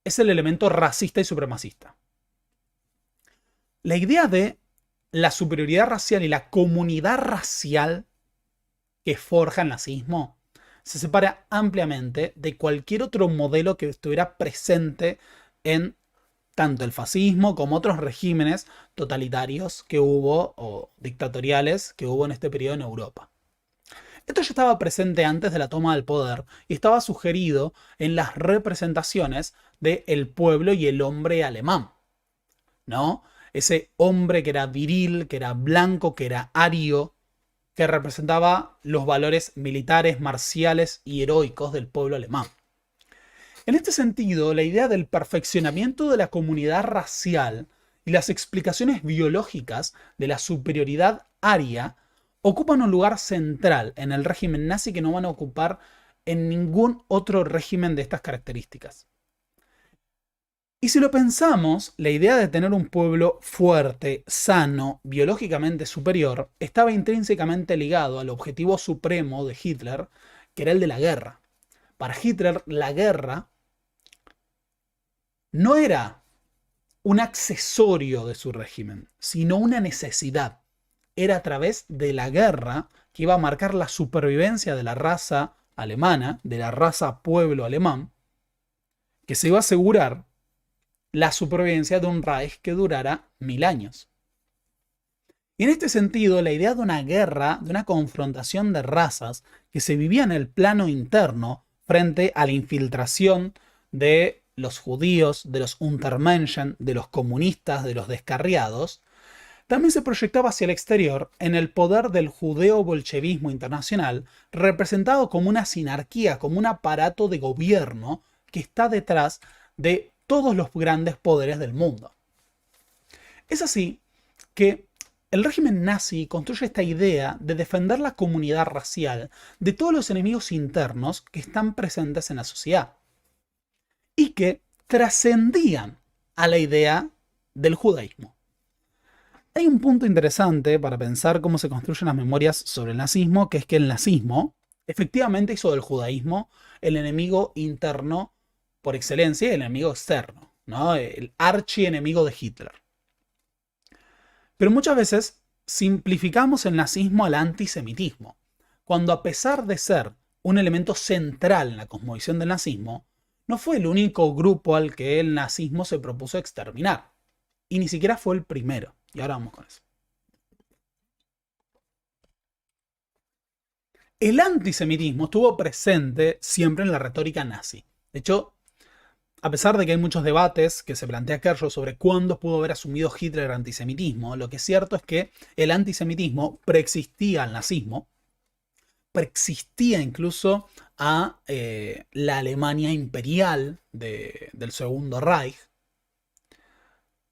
es el elemento racista y supremacista. La idea de la superioridad racial y la comunidad racial que forja el nazismo se separa ampliamente de cualquier otro modelo que estuviera presente en tanto el fascismo como otros regímenes totalitarios que hubo o dictatoriales que hubo en este periodo en Europa. Esto ya estaba presente antes de la toma del poder y estaba sugerido en las representaciones del pueblo y el hombre alemán, ¿no? Ese hombre que era viril, que era blanco, que era ario, que representaba los valores militares, marciales y heroicos del pueblo alemán. En este sentido, la idea del perfeccionamiento de la comunidad racial y las explicaciones biológicas de la superioridad aria ocupan un lugar central en el régimen nazi que no van a ocupar en ningún otro régimen de estas características. Y si lo pensamos, la idea de tener un pueblo fuerte, sano, biológicamente superior, estaba intrínsecamente ligado al objetivo supremo de Hitler, que era el de la guerra. Para Hitler, la guerra no era un accesorio de su régimen, sino una necesidad. Era a través de la guerra que iba a marcar la supervivencia de la raza alemana, de la raza pueblo alemán, que se iba a asegurar la supervivencia de un Reich que durara 1000 años. Y en este sentido, la idea de una guerra, de una confrontación de razas que se vivía en el plano interno frente a la infiltración de los judíos, de los Untermenschen, de los comunistas, de los descarriados, también se proyectaba hacia el exterior en el poder del judeo-bolchevismo internacional, representado como una sinarquía, como un aparato de gobierno que está detrás de todos los grandes poderes del mundo. Es así que el régimen nazi construye esta idea de defender la comunidad racial de todos los enemigos internos que están presentes en la sociedad y que trascendían a la idea del judaísmo. Hay un punto interesante para pensar cómo se construyen las memorias sobre el nazismo, que es que el nazismo efectivamente hizo del judaísmo el enemigo interno por excelencia y el enemigo externo, ¿no? El archienemigo de Hitler. Pero muchas veces simplificamos el nazismo al antisemitismo, cuando a pesar de ser un elemento central en la cosmovisión del nazismo, no fue el único grupo al que el nazismo se propuso exterminar, y ni siquiera fue el primero. Y ahora vamos con eso. El antisemitismo estuvo presente siempre en la retórica nazi. De hecho, a pesar de que hay muchos debates que se plantea Kershaw sobre cuándo pudo haber asumido Hitler el antisemitismo, lo que es cierto es que el antisemitismo preexistía al nazismo, preexistía incluso a la Alemania imperial del Segundo Reich,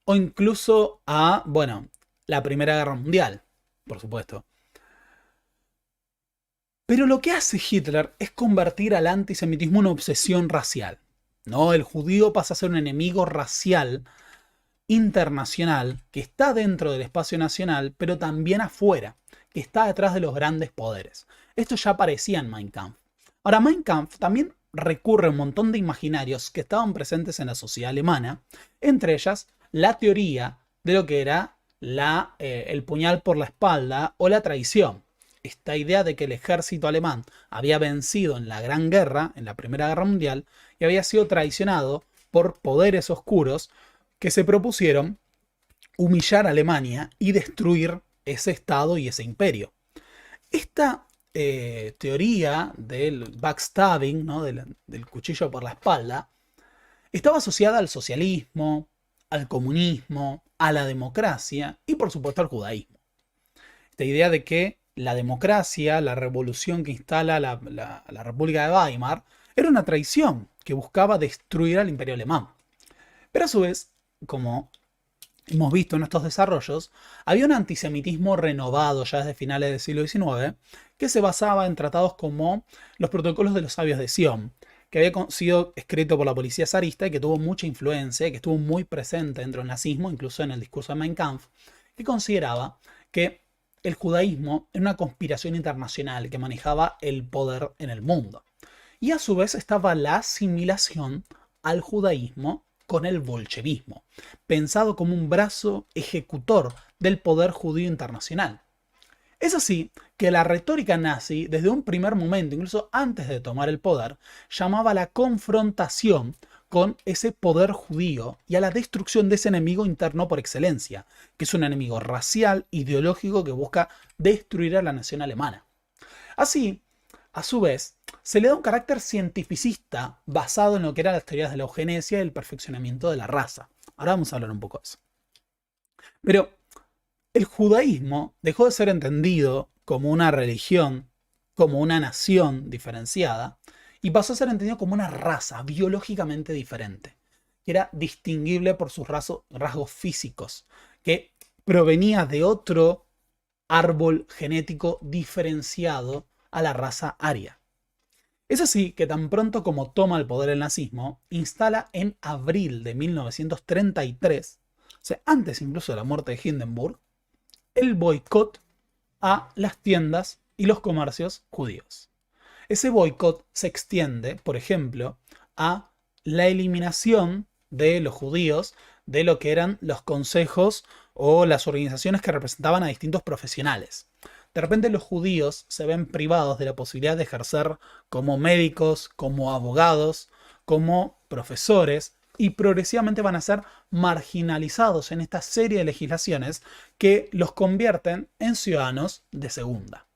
o incluso a, bueno, la Primera Guerra Mundial, por supuesto. Pero lo que hace Hitler es convertir al antisemitismo en una obsesión racial, ¿no? El judío pasa a ser un enemigo racial internacional que está dentro del espacio nacional, pero también afuera, que está detrás de los grandes poderes. Esto ya aparecía en Mein Kampf. Ahora, Mein Kampf también recurre a un montón de imaginarios que estaban presentes en la sociedad alemana, entre ellas la teoría de lo que era el puñal por la espalda o la traición. Esta idea de que el ejército alemán había vencido en la Gran Guerra, en la Primera Guerra Mundial, y había sido traicionado por poderes oscuros que se propusieron humillar a Alemania y destruir ese estado y ese imperio. Esta teoría del backstabbing, ¿no? del cuchillo por la espalda, estaba asociada al socialismo, al comunismo, a la democracia y por supuesto al judaísmo. Esta idea de que la democracia, la revolución que instala la República de Weimar, era una traición que buscaba destruir al imperio alemán. Pero a su vez, como hemos visto en estos desarrollos, había un antisemitismo renovado ya desde finales del siglo XIX que se basaba en tratados como los protocolos de los sabios de Sion, que había sido escrito por la policía zarista y que tuvo mucha influencia, que estuvo muy presente dentro del nazismo, incluso en el discurso de Mein Kampf, que consideraba que el judaísmo era una conspiración internacional que manejaba el poder en el mundo. Y a su vez estaba la asimilación al judaísmo con el bolchevismo, pensado como un brazo ejecutor del poder judío internacional. Es así que la retórica nazi, desde un primer momento, incluso antes de tomar el poder, llamaba a la confrontación con ese poder judío y a la destrucción de ese enemigo interno por excelencia, que es un enemigo racial, ideológico, que busca destruir a la nación alemana. Así, a su vez, se le da un carácter cientificista basado en lo que eran las teorías de la eugenesia y el perfeccionamiento de la raza. Ahora vamos a hablar un poco de eso. Pero el judaísmo dejó de ser entendido como una religión, como una nación diferenciada, y pasó a ser entendido como una raza biológicamente diferente, que era distinguible por sus rasgos físicos, que provenía de otro árbol genético diferenciado a la raza aria. Es así que tan pronto como toma el poder el nazismo, instala en abril de 1933, o sea, antes incluso de la muerte de Hindenburg, el boicot a las tiendas y los comercios judíos. Ese boicot se extiende, por ejemplo, a la eliminación de los judíos de lo que eran los consejos o las organizaciones que representaban a distintos profesionales. De repente los judíos se ven privados de la posibilidad de ejercer como médicos, como abogados, como profesores, y progresivamente van a ser marginalizados en esta serie de legislaciones que los convierten en ciudadanos de segunda,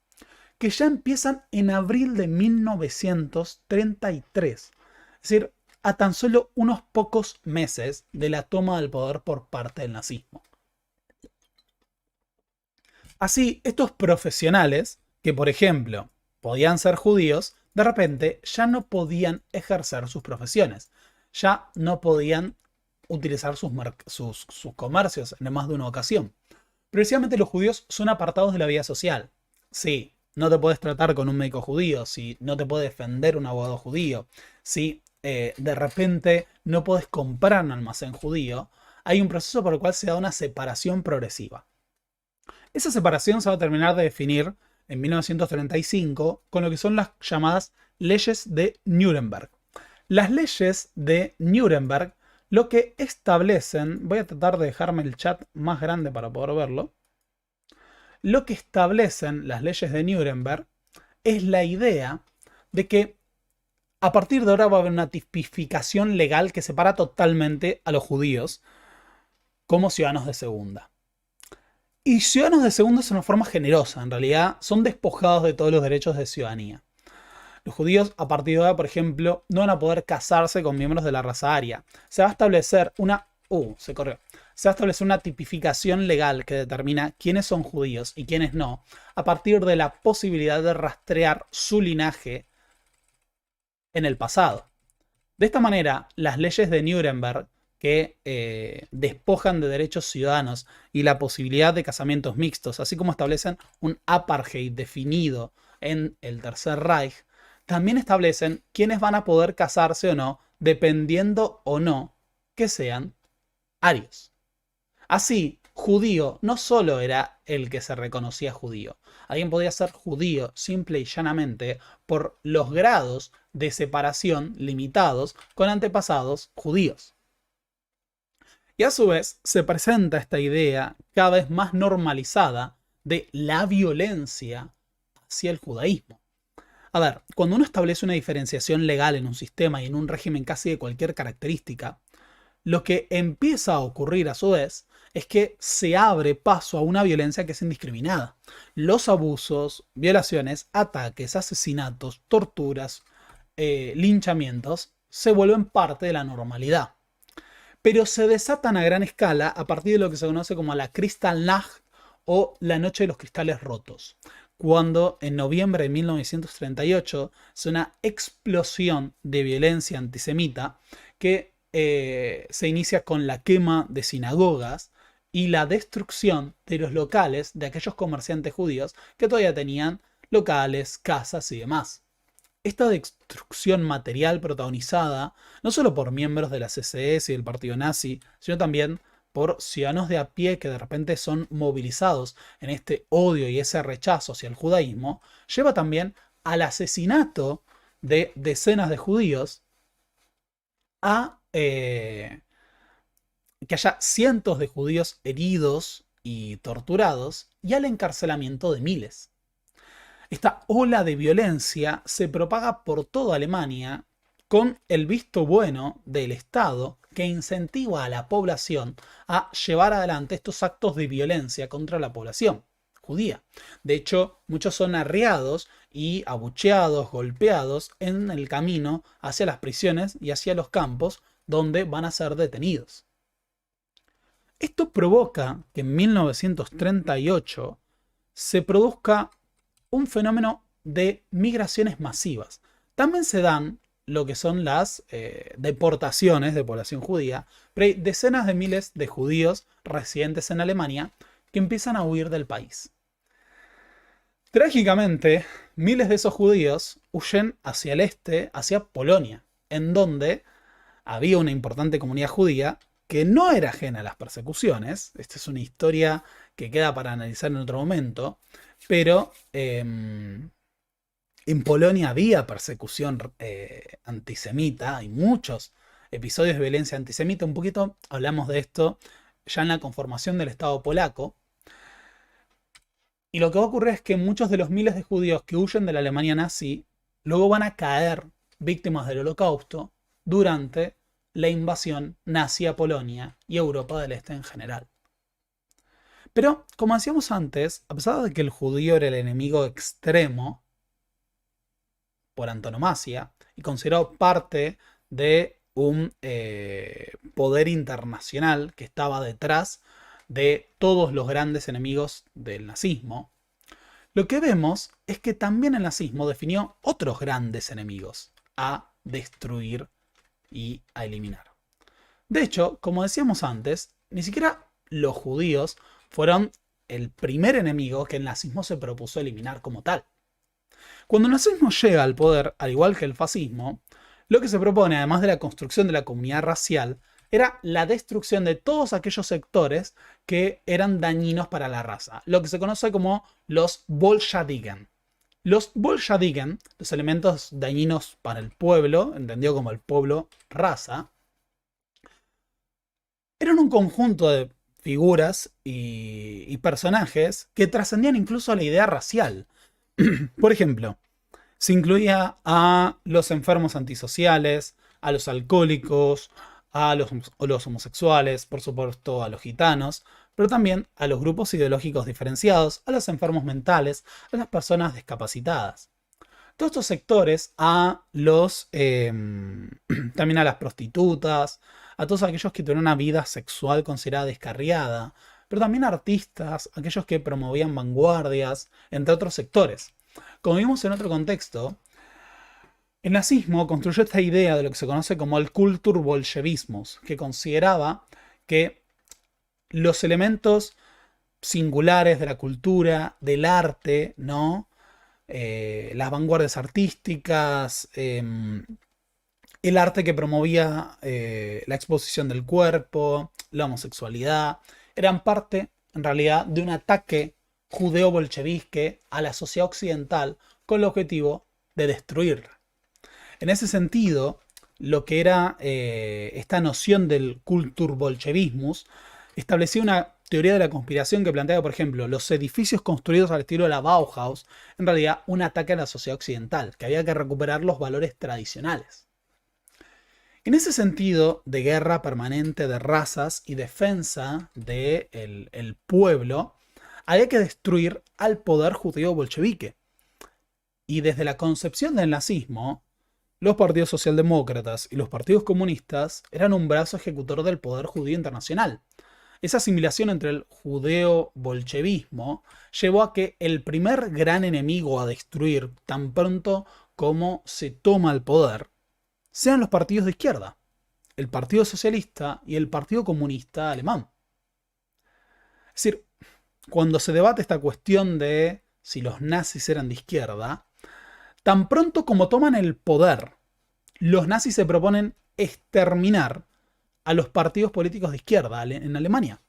que ya empiezan en abril de 1933, es decir, a tan solo unos pocos meses de la toma del poder por parte del nazismo. Así, estos profesionales, que por ejemplo podían ser judíos, de repente ya no podían ejercer sus profesiones, ya no podían utilizar sus comercios en más de una ocasión. Precisamente los judíos son apartados de la vida social. Sí, no te puedes tratar con un médico judío, si no te puede defender un abogado judío, si de repente no puedes comprar un almacén judío, hay un proceso por el cual se da una separación progresiva. Esa separación se va a terminar de definir en 1935 con lo que son las llamadas leyes de Nuremberg. Las leyes de Nuremberg lo que establecen, voy a tratar de dejarme el chat más grande para poder verlo, lo que establecen las leyes de Nuremberg es la idea de que a partir de ahora va a haber una tipificación legal que separa totalmente a los judíos como ciudadanos de segunda. Y ciudadanos de segunda es una forma generosa, en realidad son despojados de todos los derechos de ciudadanía. Los judíos a partir de ahora, por ejemplo, no van a poder casarse con miembros de la raza aria. Se va a establecer una... se va a establecer una tipificación legal que determina quiénes son judíos y quiénes no, a partir de la posibilidad de rastrear su linaje en el pasado. De esta manera, las leyes de Nuremberg, que despojan de derechos ciudadanos y la posibilidad de casamientos mixtos, así como establecen un apartheid definido en el Tercer Reich, también establecen quiénes van a poder casarse o no, dependiendo o no que sean arios. Así, judío no solo era el que se reconocía judío. Alguien podía ser judío simple y llanamente por los grados de separación limitados con antepasados judíos. Y a su vez se presenta esta idea cada vez más normalizada de la violencia hacia el judaísmo. A ver, cuando uno establece una diferenciación legal en un sistema y en un régimen casi de cualquier característica, lo que empieza a ocurrir a su vez es que se abre paso a una violencia que es indiscriminada. Los abusos, violaciones, ataques, asesinatos, torturas, linchamientos se vuelven parte de la normalidad. Pero se desatan a gran escala a partir de lo que se conoce como la Kristallnacht o la Noche de los Cristales Rotos, cuando en noviembre de 1938 es una explosión de violencia antisemita que se inicia con la quema de sinagogas y la destrucción de los locales de aquellos comerciantes judíos que todavía tenían locales, casas y demás. Esta destrucción material protagonizada no solo por miembros de la CSS y del partido nazi, sino también por ciudadanos de a pie que de repente son movilizados en este odio y ese rechazo hacia el judaísmo, lleva también al asesinato de decenas de judíos, a que haya cientos de judíos heridos y torturados y al encarcelamiento de miles. Esta ola de violencia se propaga por toda Alemania con el visto bueno del Estado que incentiva a la población a llevar adelante estos actos de violencia contra la población judía. De hecho, muchos son arreados y abucheados, golpeados en el camino hacia las prisiones y hacia los campos donde van a ser detenidos. Esto provoca que en 1938 se produzca un fenómeno de migraciones masivas. También se dan lo que son las deportaciones de población judía, pero hay decenas de miles de judíos residentes en Alemania que empiezan a huir del país. Trágicamente, miles de esos judíos huyen hacia el este, hacia Polonia, en donde había una importante comunidad judía que no era ajena a las persecuciones. Esta es una historia que queda para analizar en otro momento, pero en Polonia había persecución antisemita, hay muchos episodios de violencia antisemita. Un poquito hablamos de esto ya en la conformación del Estado polaco. Y lo que va a ocurrir es que muchos de los miles de judíos que huyen de la Alemania nazi luego van a caer víctimas del Holocausto durante la invasión nazi a Polonia y Europa del Este en general. Pero, como decíamos antes, a pesar de que el judío era el enemigo extremo por antonomasia y considerado parte de un poder internacional que estaba detrás de todos los grandes enemigos del nazismo, lo que vemos es que también el nazismo definió otros grandes enemigos a destruir y a eliminar. De hecho, como decíamos antes, ni siquiera los judíos fueron el primer enemigo que el nazismo se propuso eliminar como tal. Cuando el nazismo llega al poder, al igual que el fascismo, lo que se propone, además de la construcción de la comunidad racial, era la destrucción de todos aquellos sectores que eran dañinos para la raza, lo que se conoce como los Bolschaviken. Los Bolschaviken, los elementos dañinos para el pueblo, entendido como el pueblo raza, eran un conjunto de figuras y personajes que trascendían incluso a la idea racial. Por ejemplo, se incluía a los enfermos antisociales, a los alcohólicos, a los homosexuales, por supuesto a los gitanos, pero también a los grupos ideológicos diferenciados, a los enfermos mentales, a las personas discapacitadas. Todos estos sectores, también a las prostitutas, a todos aquellos que tuvieron una vida sexual considerada descarriada, pero también a artistas, aquellos que promovían vanguardias, entre otros sectores. Como vimos en otro contexto, el nazismo construyó esta idea de lo que se conoce como el Kulturbolschewismus, que consideraba que los elementos singulares de la cultura, del arte, ¿no? Las vanguardias artísticas, el arte que promovía la exposición del cuerpo, la homosexualidad, eran parte, en realidad, de un ataque judeo-bolchevique a la sociedad occidental con el objetivo de destruirla. En ese sentido, lo que era esta noción del Kulturbolschewismus establecía una teoría de la conspiración que planteaba, por ejemplo, los edificios construidos al estilo de la Bauhaus, en realidad un ataque a la sociedad occidental, que había que recuperar los valores tradicionales. En ese sentido de guerra permanente de razas y defensa del pueblo, había que destruir al poder judío bolchevique. Y desde la concepción del nazismo, los partidos socialdemócratas y los partidos comunistas eran un brazo ejecutor del poder judío internacional. Esa asimilación entre el judeo-bolchevismo llevó a que el primer gran enemigo a destruir tan pronto como se toma el poder sean los partidos de izquierda, el Partido Socialista y el Partido Comunista Alemán. Es decir, cuando se debate esta cuestión de si los nazis eran de izquierda, tan pronto como toman el poder, los nazis se proponen exterminar a los partidos políticos de izquierda en Alemania.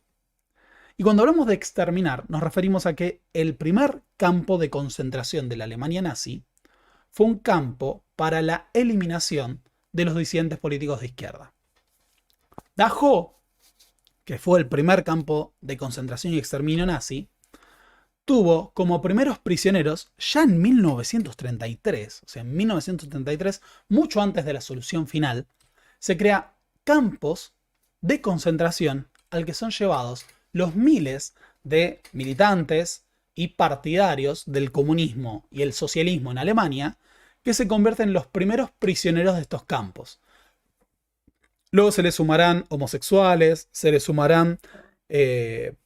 Y cuando hablamos de exterminar, nos referimos a que el primer campo de concentración de la Alemania nazi fue un campo para la eliminación de los disidentes políticos de izquierda. Dachau, que fue el primer campo de concentración y exterminio nazi, tuvo como primeros prisioneros, ya en 1933, o sea, en 1933, mucho antes de la solución final, se crea campos de concentración al que son llevados los miles de militantes y partidarios del comunismo y el socialismo en Alemania que se convierten en los primeros prisioneros de estos campos. Luego se le sumarán homosexuales, se le sumarán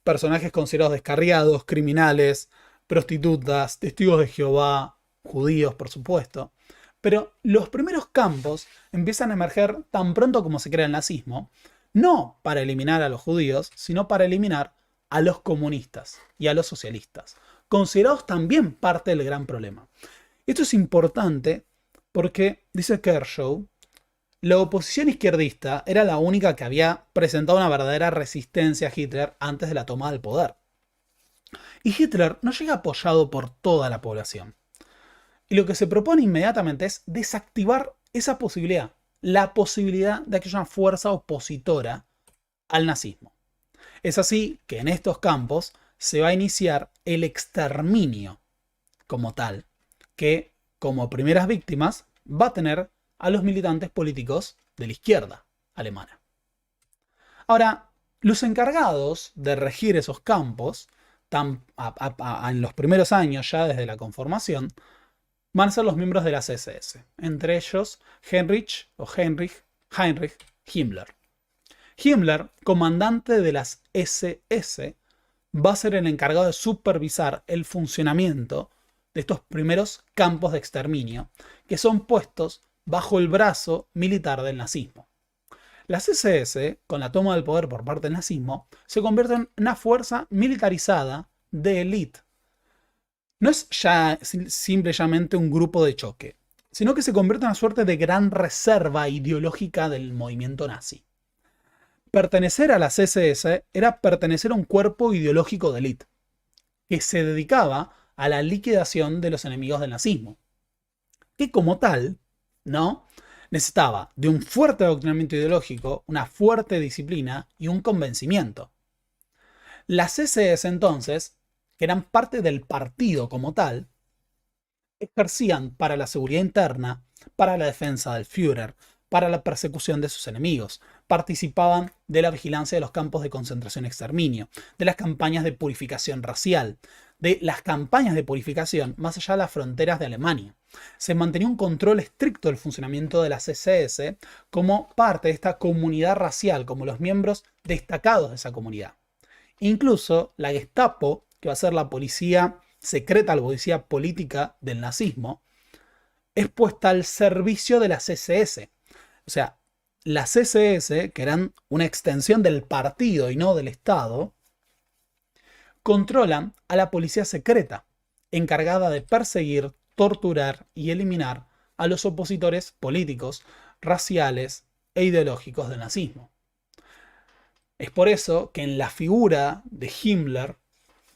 personajes considerados descarriados, criminales, prostitutas, testigos de Jehová, judíos, por supuesto. Pero los primeros campos empiezan a emerger tan pronto como se crea el nazismo, no para eliminar a los judíos, sino para eliminar a los comunistas y a los socialistas, considerados también parte del gran problema. Esto es importante porque, dice Kershaw, la oposición izquierdista era la única que había presentado una verdadera resistencia a Hitler antes de la toma del poder. Y Hitler no llega apoyado por toda la población. Y lo que se propone inmediatamente es desactivar esa posibilidad, la posibilidad de que haya una fuerza opositora al nazismo. Es así que en estos campos se va a iniciar el exterminio como tal, que como primeras víctimas va a tener a los militantes políticos de la izquierda alemana. Ahora, los encargados de regir esos campos, en los primeros años ya desde la conformación, van a ser los miembros de las SS, entre ellos Heinrich Himmler. Himmler, comandante de las SS, va a ser el encargado de supervisar el funcionamiento de estos primeros campos de exterminio, que son puestos bajo el brazo militar del nazismo. Las SS, con la toma del poder por parte del nazismo, se convierten en una fuerza militarizada de élite. No es ya simplemente un grupo de choque, sino que se convierte en una suerte de gran reserva ideológica del movimiento nazi. Pertenecer a las SS era pertenecer a un cuerpo ideológico de élite, que se dedicaba a la liquidación de los enemigos del nazismo, que como tal, ¿no?, necesitaba de un fuerte adoctrinamiento ideológico, una fuerte disciplina y un convencimiento. Las SS entonces, que eran parte del partido como tal, ejercían para la seguridad interna, para la defensa del Führer, para la persecución de sus enemigos, participaban de la vigilancia de los campos de concentración y exterminio, de las campañas de purificación racial, de las campañas de purificación más allá de las fronteras de Alemania. Se mantenía un control estricto del funcionamiento de las SS como parte de esta comunidad racial, como los miembros destacados de esa comunidad. Incluso la Gestapo, que va a ser la policía secreta, la policía política del nazismo, es puesta al servicio de las SS. O sea, las SS, que eran una extensión del partido y no del Estado, controlan a la policía secreta, encargada de perseguir, torturar y eliminar a los opositores políticos, raciales e ideológicos del nazismo. Es por eso que en la figura de Himmler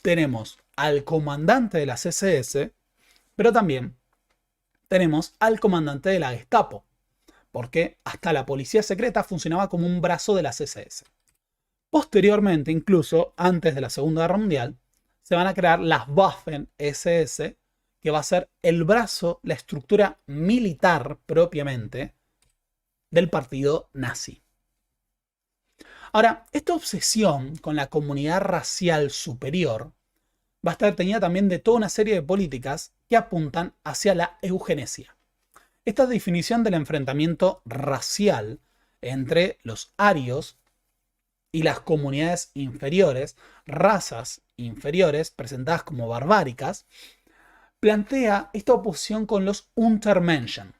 tenemos al comandante de las SS, pero también tenemos al comandante de la Gestapo, porque hasta la policía secreta funcionaba como un brazo de las SS. Posteriormente, incluso antes de la Segunda Guerra Mundial, se van a crear las Waffen-SS, que va a ser el brazo, la estructura militar propiamente del partido nazi. Ahora, esta obsesión con la comunidad racial superior va a estar teñida también de toda una serie de políticas que apuntan hacia la eugenesia. Esta definición del enfrentamiento racial entre los arios y las comunidades inferiores, razas inferiores presentadas como barbáricas, plantea esta oposición con los Untermenschen.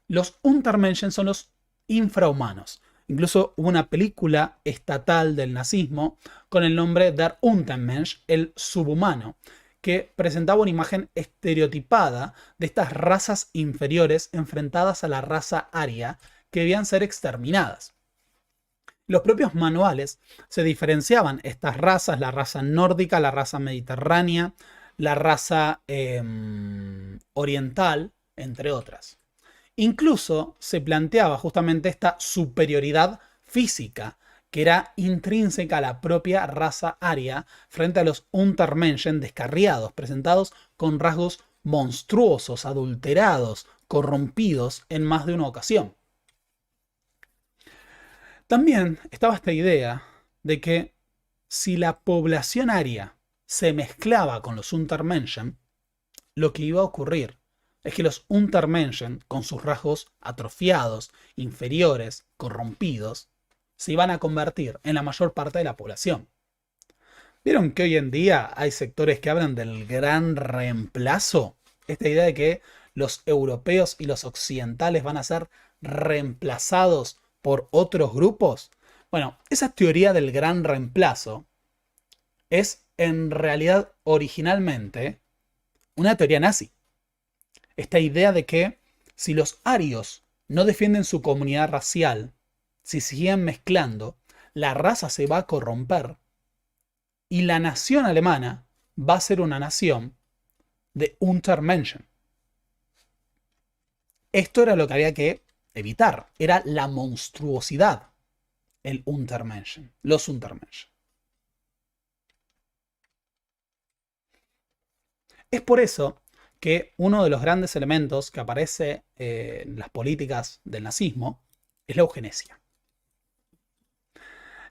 Los Untermenschen son los infrahumanos. Incluso hubo una película estatal del nazismo con el nombre Der Untermensch, el subhumano, que presentaba una imagen estereotipada de estas razas inferiores enfrentadas a la raza aria que debían ser exterminadas. Los propios manuales se diferenciaban estas razas, la raza nórdica, la raza mediterránea, la raza oriental, entre otras. Incluso se planteaba justamente esta superioridad física que era intrínseca a la propia raza aria frente a los Untermenschen descarriados, presentados con rasgos monstruosos, adulterados, corrompidos en más de una ocasión. También estaba esta idea de que si la población aria se mezclaba con los Untermenschen, lo que iba a ocurrir es que los Untermenschen, con sus rasgos atrofiados, inferiores, corrompidos, se iban a convertir en la mayor parte de la población. ¿Vieron que hoy en día hay sectores que hablan del gran reemplazo? Esta idea de que los europeos y los occidentales van a ser reemplazados por otros grupos. Bueno, esa teoría del gran reemplazo es en realidad originalmente una teoría nazi. Esta idea de que si los arios no defienden su comunidad racial, si siguen mezclando, la raza se va a corromper y la nación alemana va a ser una nación de Untermenschen. Esto era lo que había que evitar, era la monstruosidad, el Untermenschen, los Untermenschen. Es por eso que uno de los grandes elementos que aparece en las políticas del nazismo es la eugenesia.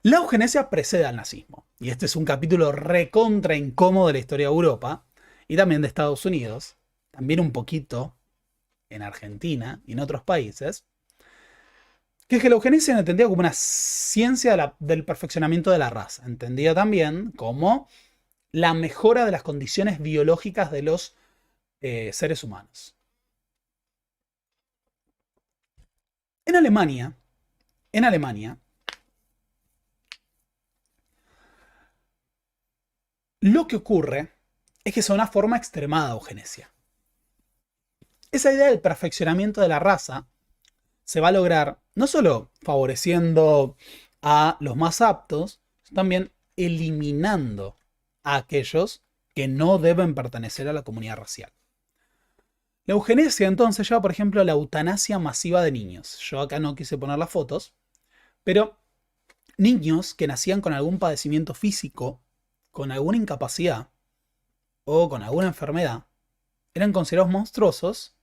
La eugenesia precede al nazismo, y este es un capítulo recontra incómodo de la historia de Europa y también de Estados Unidos, también un poquito en Argentina y en otros países, que es que la eugenesia era entendida como una ciencia del perfeccionamiento de la raza, entendida también como la mejora de las condiciones biológicas de los seres humanos. En Alemania, lo que ocurre es que es una forma extremada de eugenesia. Esa idea del perfeccionamiento de la raza se va a lograr no solo favoreciendo a los más aptos, sino también eliminando a aquellos que no deben pertenecer a la comunidad racial. La eugenesia entonces lleva, por ejemplo, a la eutanasia masiva de niños. Yo acá no quise poner las fotos, pero niños que nacían con algún padecimiento físico, con alguna incapacidad o con alguna enfermedad, eran considerados monstruosos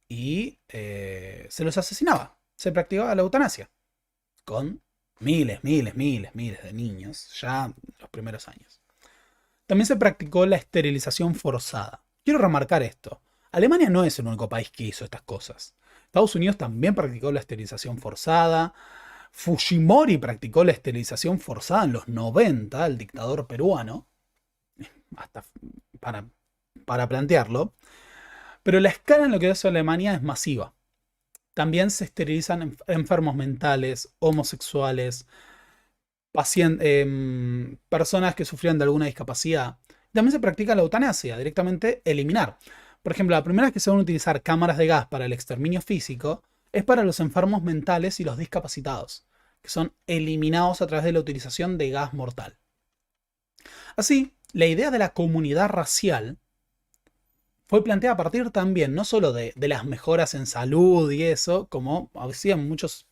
y se los asesinaba. Se practicaba la eutanasia con miles de niños ya en los primeros años. También se practicó la esterilización forzada. Quiero remarcar esto. Alemania no es el único país que hizo estas cosas. Estados Unidos también practicó la esterilización forzada. Fujimori practicó la esterilización forzada en los 90, el dictador peruano. Hasta para plantearlo. Pero la escala en lo que hace Alemania es masiva. También se esterilizan enfermos mentales, homosexuales, personas que sufrían de alguna discapacidad. También se practica la eutanasia, directamente eliminar. Por ejemplo, la primera vez que se van a utilizar cámaras de gas para el exterminio físico es para los enfermos mentales y los discapacitados, que son eliminados a través de la utilización de gas mortal. Así, la idea de la comunidad racial fue planteada a partir también no solo de las mejoras en salud y eso, como hacían muchos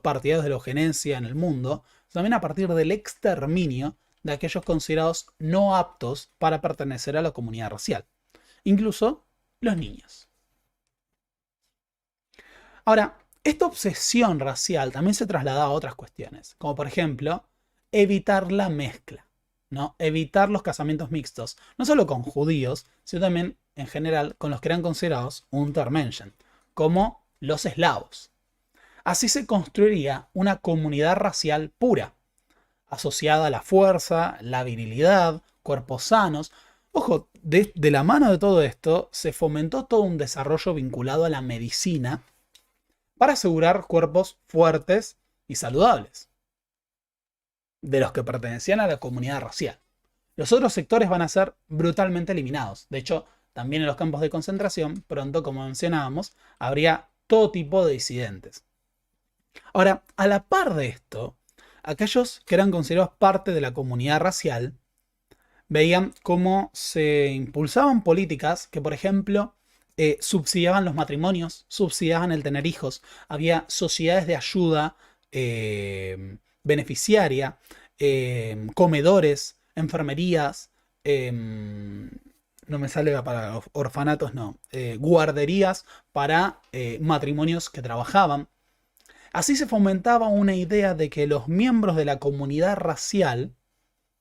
partidarios de la eugenesia en el mundo, sino también a partir del exterminio de aquellos considerados no aptos para pertenecer a la comunidad racial, incluso los niños. Ahora, esta obsesión racial también se trasladaba a otras cuestiones, como por ejemplo, evitar la mezcla, ¿no? Evitar los casamientos mixtos, no solo con judíos, sino también en general con los que eran considerados Untermenschen, como los eslavos. Así se construiría una comunidad racial pura, asociada a la fuerza, la virilidad, cuerpos sanos. Ojo, de la mano de todo esto se fomentó todo un desarrollo vinculado a la medicina para asegurar cuerpos fuertes y saludables de los que pertenecían a la comunidad racial. Los otros sectores van a ser brutalmente eliminados. De hecho, también en los campos de concentración, pronto, como mencionábamos, habría todo tipo de disidentes. Ahora, a la par de esto, aquellos que eran considerados parte de la comunidad racial veían cómo se impulsaban políticas que, por ejemplo, subsidiaban los matrimonios, subsidiaban el tener hijos. Había sociedades de ayuda beneficiaria, comedores, enfermerías, no me sale para orfanatos, no, guarderías para matrimonios que trabajaban. Así se fomentaba una idea de que los miembros de la comunidad racial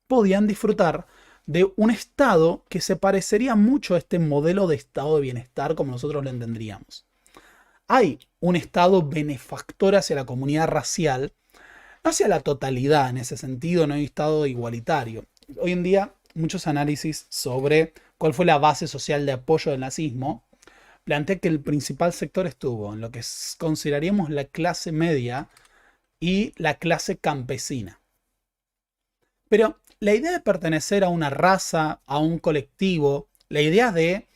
podían disfrutar de un Estado que se parecería mucho a este modelo de estado de bienestar como nosotros lo entenderíamos. Hay un Estado benefactor hacia la comunidad racial, no hacia la totalidad en ese sentido, no hay un Estado igualitario. Hoy en día, muchos análisis sobre cuál fue la base social de apoyo del nazismo plantea que el principal sector estuvo en lo que consideraríamos la clase media y la clase campesina. Pero la idea de pertenecer a una raza, a un colectivo, la idea de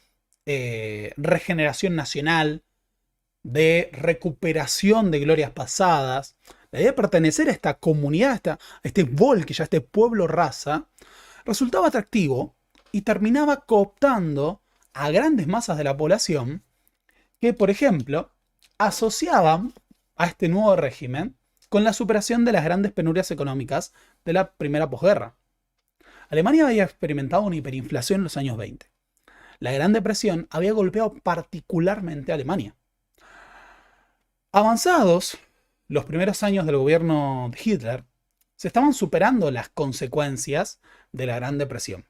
regeneración nacional, de recuperación de glorias pasadas, la idea de pertenecer a esta comunidad, a este volque, a este pueblo raza, resultaba atractivo y terminaba cooptando a grandes masas de la población que, por ejemplo, asociaban a este nuevo régimen con la superación de las grandes penurias económicas de la primera posguerra. Alemania había experimentado una hiperinflación en los años 20. La Gran Depresión había golpeado particularmente a Alemania. Avanzados los primeros años del gobierno de Hitler, se estaban superando las consecuencias de la Gran Depresión.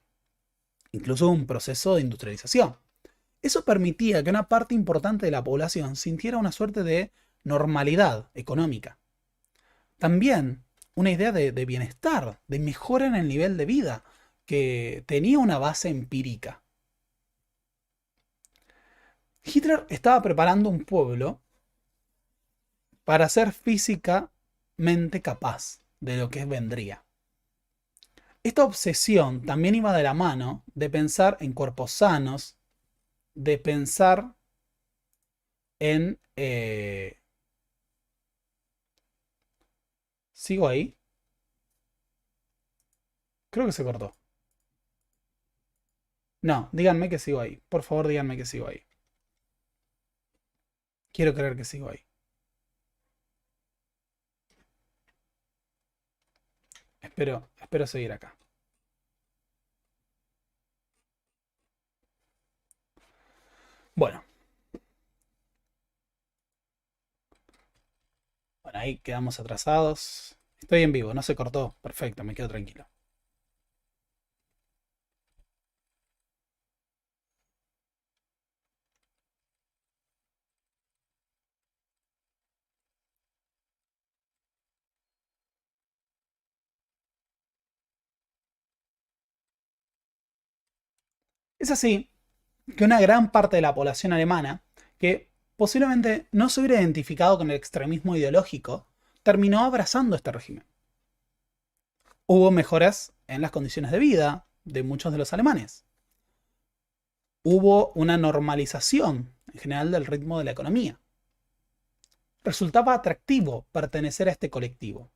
Incluso un proceso de industrialización. Eso permitía que una parte importante de la población sintiera una suerte de normalidad económica. También una idea de bienestar, de mejora en el nivel de vida, que tenía una base empírica. Hitler estaba preparando un pueblo para ser físicamente capaz de lo que vendría. Esta obsesión también iba de la mano de pensar en cuerpos sanos, de pensar en... ¿Sigo ahí? Creo que se cortó. No, díganme que sigo ahí. Por favor, díganme que sigo ahí. Quiero creer que sigo ahí. Espero seguir acá. Bueno, ahí quedamos atrasados. Estoy en vivo, no se cortó. Perfecto, me quedo tranquilo. Es así que una gran parte de la población alemana, que posiblemente no se hubiera identificado con el extremismo ideológico, terminó abrazando este régimen. Hubo mejoras en las condiciones de vida de muchos de los alemanes. Hubo una normalización en general del ritmo de la economía. Resultaba atractivo pertenecer a este colectivo.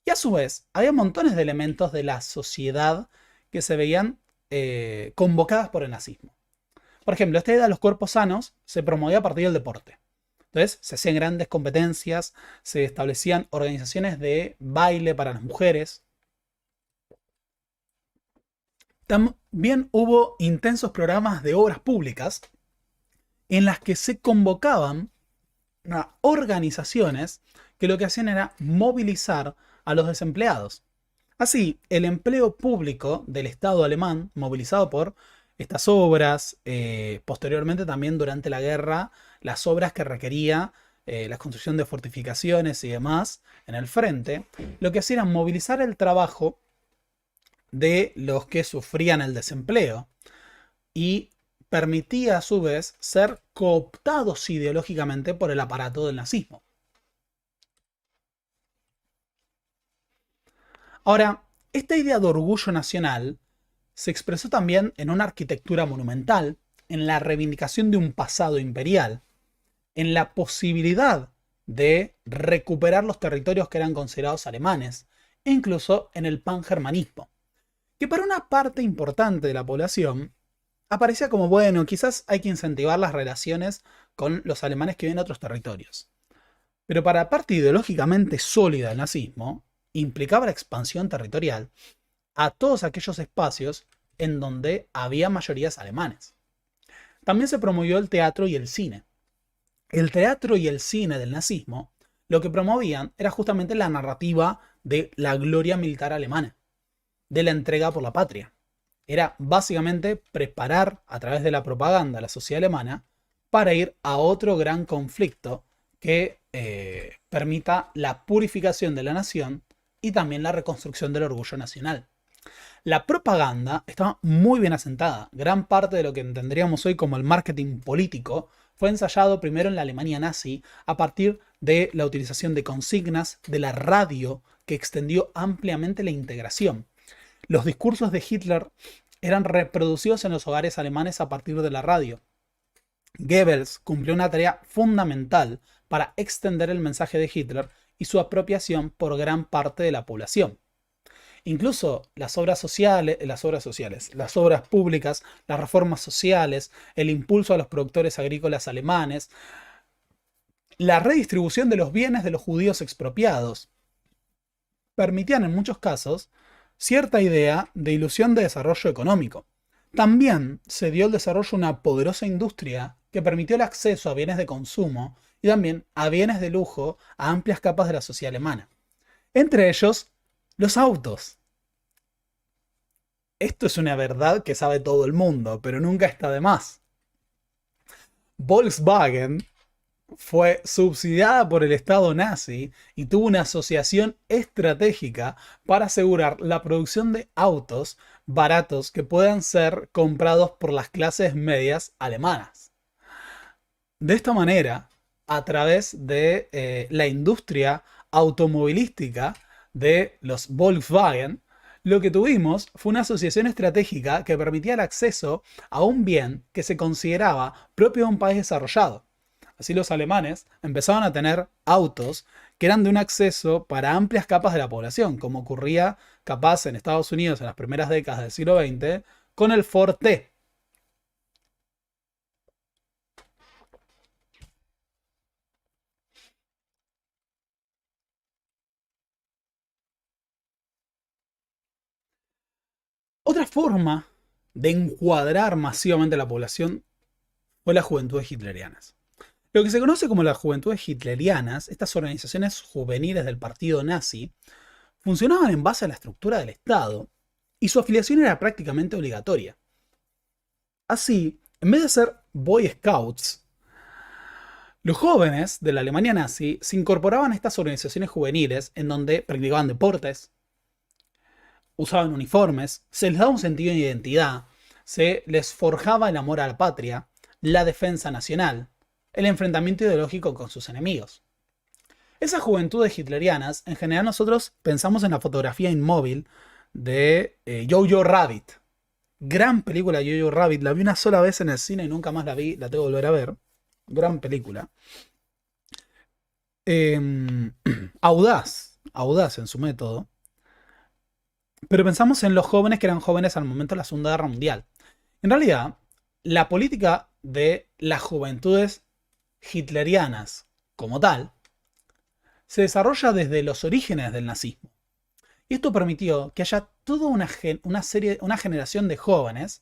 Y a su vez, había montones de elementos de la sociedad que se veían convocadas por el nazismo. Por ejemplo, esta idea de los cuerpos sanos se promovía a partir del deporte. Entonces, se hacían grandes competencias, se establecían organizaciones de baile para las mujeres. También hubo intensos programas de obras públicas en las que se convocaban a organizaciones que lo que hacían era movilizar a los desempleados. Así, el empleo público del Estado alemán, movilizado por estas obras, posteriormente también durante la guerra, las obras que requería la construcción de fortificaciones y demás en el frente, lo que hacían era movilizar el trabajo de los que sufrían el desempleo y permitía a su vez ser cooptados ideológicamente por el aparato del nazismo. Ahora, esta idea de orgullo nacional se expresó también en una arquitectura monumental, en la reivindicación de un pasado imperial, en la posibilidad de recuperar los territorios que eran considerados alemanes, e incluso en el pangermanismo, que para una parte importante de la población aparecía como, bueno, quizás hay que incentivar las relaciones con los alemanes que viven en otros territorios. Pero para la parte ideológicamente sólida del nazismo, implicaba la expansión territorial a todos aquellos espacios en donde había mayorías alemanes. También se promovió el teatro y el cine. El teatro y el cine del nazismo lo que promovían era justamente la narrativa de la gloria militar alemana, de la entrega por la patria. era básicamente preparar a través de la propaganda a la sociedad alemana para ir a otro gran conflicto que permita la purificación de la nación y también la reconstrucción del orgullo nacional. La propaganda estaba muy bien asentada. Gran parte de lo que entenderíamos hoy como el marketing político fue ensayado primero en la Alemania nazi a partir de la utilización de consignas de la radio que extendió ampliamente la integración. Los discursos de Hitler eran reproducidos en los hogares alemanes a partir de la radio. Goebbels cumplió una tarea fundamental para extender el mensaje de Hitler y su apropiación por gran parte de la población. Incluso las obras públicas, las reformas sociales, el impulso a los productores agrícolas alemanes, la redistribución de los bienes de los judíos expropiados, permitían en muchos casos cierta idea de ilusión de desarrollo económico. También se dio el desarrollo de una poderosa industria que permitió el acceso a bienes de consumo y también a bienes de lujo a amplias capas de la sociedad alemana. Entre ellos, los autos. Esto es una verdad que sabe todo el mundo, pero nunca está de más. Volkswagen fue subsidiada por el Estado nazi y tuvo una asociación estratégica para asegurar la producción de autos baratos que puedan ser comprados por las clases medias alemanas. De esta manera, a través de la industria automovilística de los Volkswagen, lo que tuvimos fue una asociación estratégica que permitía el acceso a un bien que se consideraba propio de un país desarrollado. Así los alemanes empezaban a tener autos que eran de un acceso para amplias capas de la población, como ocurría capaz en Estados Unidos en las primeras décadas del siglo XX con el Ford T. Otra forma de encuadrar masivamente a la población fue las juventudes hitlerianas. Lo que se conoce como las juventudes hitlerianas, estas organizaciones juveniles del partido nazi, funcionaban en base a la estructura del Estado y su afiliación era prácticamente obligatoria. Así, en vez de ser Boy Scouts, los jóvenes de la Alemania nazi se incorporaban a estas organizaciones juveniles en donde practicaban deportes, usaban uniformes, se les daba un sentido de identidad, se les forjaba el amor a la patria, la defensa nacional, el enfrentamiento ideológico con sus enemigos. Esas juventudes hitlerianas, en general nosotros pensamos en la fotografía inmóvil de Jojo Rabbit. Gran película Jojo Rabbit, la vi una sola vez en el cine y nunca más la vi, la tengo que volver a ver. Gran película. Audaz en su método. Pero pensamos en los jóvenes que eran jóvenes al momento de la Segunda Guerra Mundial. En realidad, la política de las juventudes hitlerianas como tal se desarrolla desde los orígenes del nazismo. Y esto permitió que haya toda una generación de jóvenes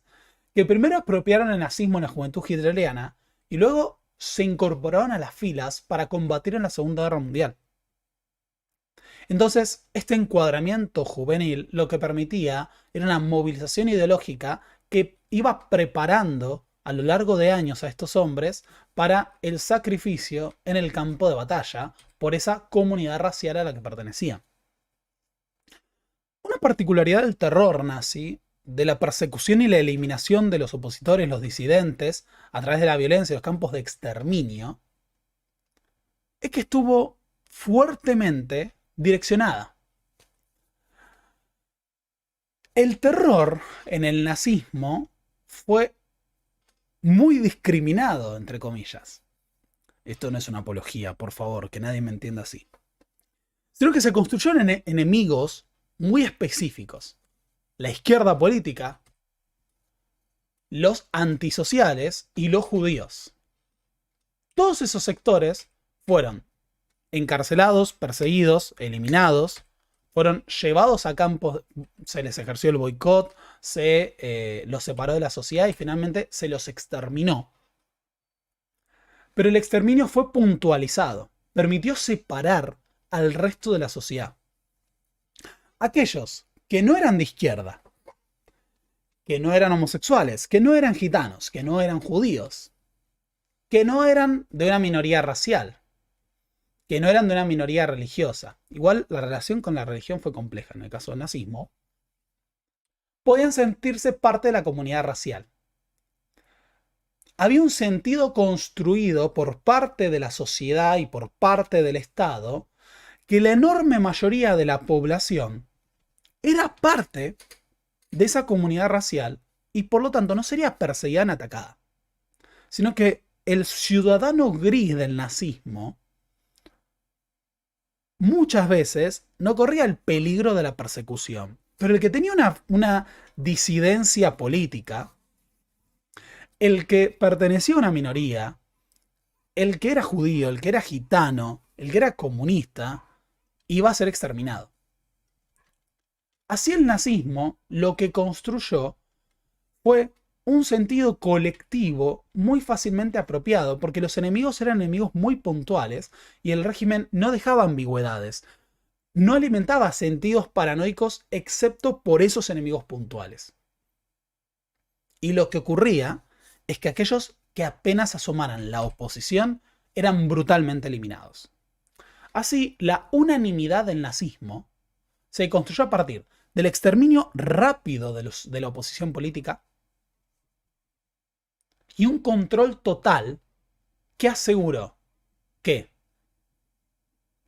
que primero apropiaron el nazismo en la juventud hitleriana y luego se incorporaron a las filas para combatir en la Segunda Guerra Mundial. Entonces, este encuadramiento juvenil lo que permitía era una movilización ideológica que iba preparando a lo largo de años a estos hombres para el sacrificio en el campo de batalla por esa comunidad racial a la que pertenecían. Una particularidad del terror nazi, de la persecución y la eliminación de los opositores, los disidentes, a través de la violencia y los campos de exterminio, es que estuvo fuertemente direccionada. El terror en el nazismo fue muy discriminado, entre comillas. Esto no es una apología, por favor, que nadie me entienda así. Sino que se construyeron enemigos muy específicos. La izquierda política, los antisociales y los judíos. Todos esos sectores fueron encarcelados, perseguidos, eliminados, fueron llevados a campos, se les ejerció el boicot, se los separó de la sociedad y finalmente se los exterminó. Pero el exterminio fue puntualizado, permitió separar al resto de la sociedad. Aquellos que no eran de izquierda, que no eran homosexuales, que no eran gitanos, que no eran judíos, que no eran de una minoría racial, que no eran de una minoría religiosa. Igual la relación con la religión fue compleja en el caso del nazismo. Podían sentirse parte de la comunidad racial. Había un sentido construido por parte de la sociedad y por parte del Estado que la enorme mayoría de la población era parte de esa comunidad racial y por lo tanto no sería perseguida ni atacada, sino que el ciudadano gris del nazismo muchas veces no corría el peligro de la persecución, pero el que tenía una disidencia política, el que pertenecía a una minoría, el que era judío, el que era gitano, el que era comunista, iba a ser exterminado. Así el nazismo lo que construyó fue un sentido colectivo muy fácilmente apropiado, porque los enemigos eran enemigos muy puntuales y el régimen no dejaba ambigüedades, no alimentaba sentidos paranoicos excepto por esos enemigos puntuales. Y lo que ocurría es que aquellos que apenas asomaran la oposición eran brutalmente eliminados. Así, la unanimidad del nazismo se construyó a partir del exterminio rápido de la oposición política y un control total que aseguró que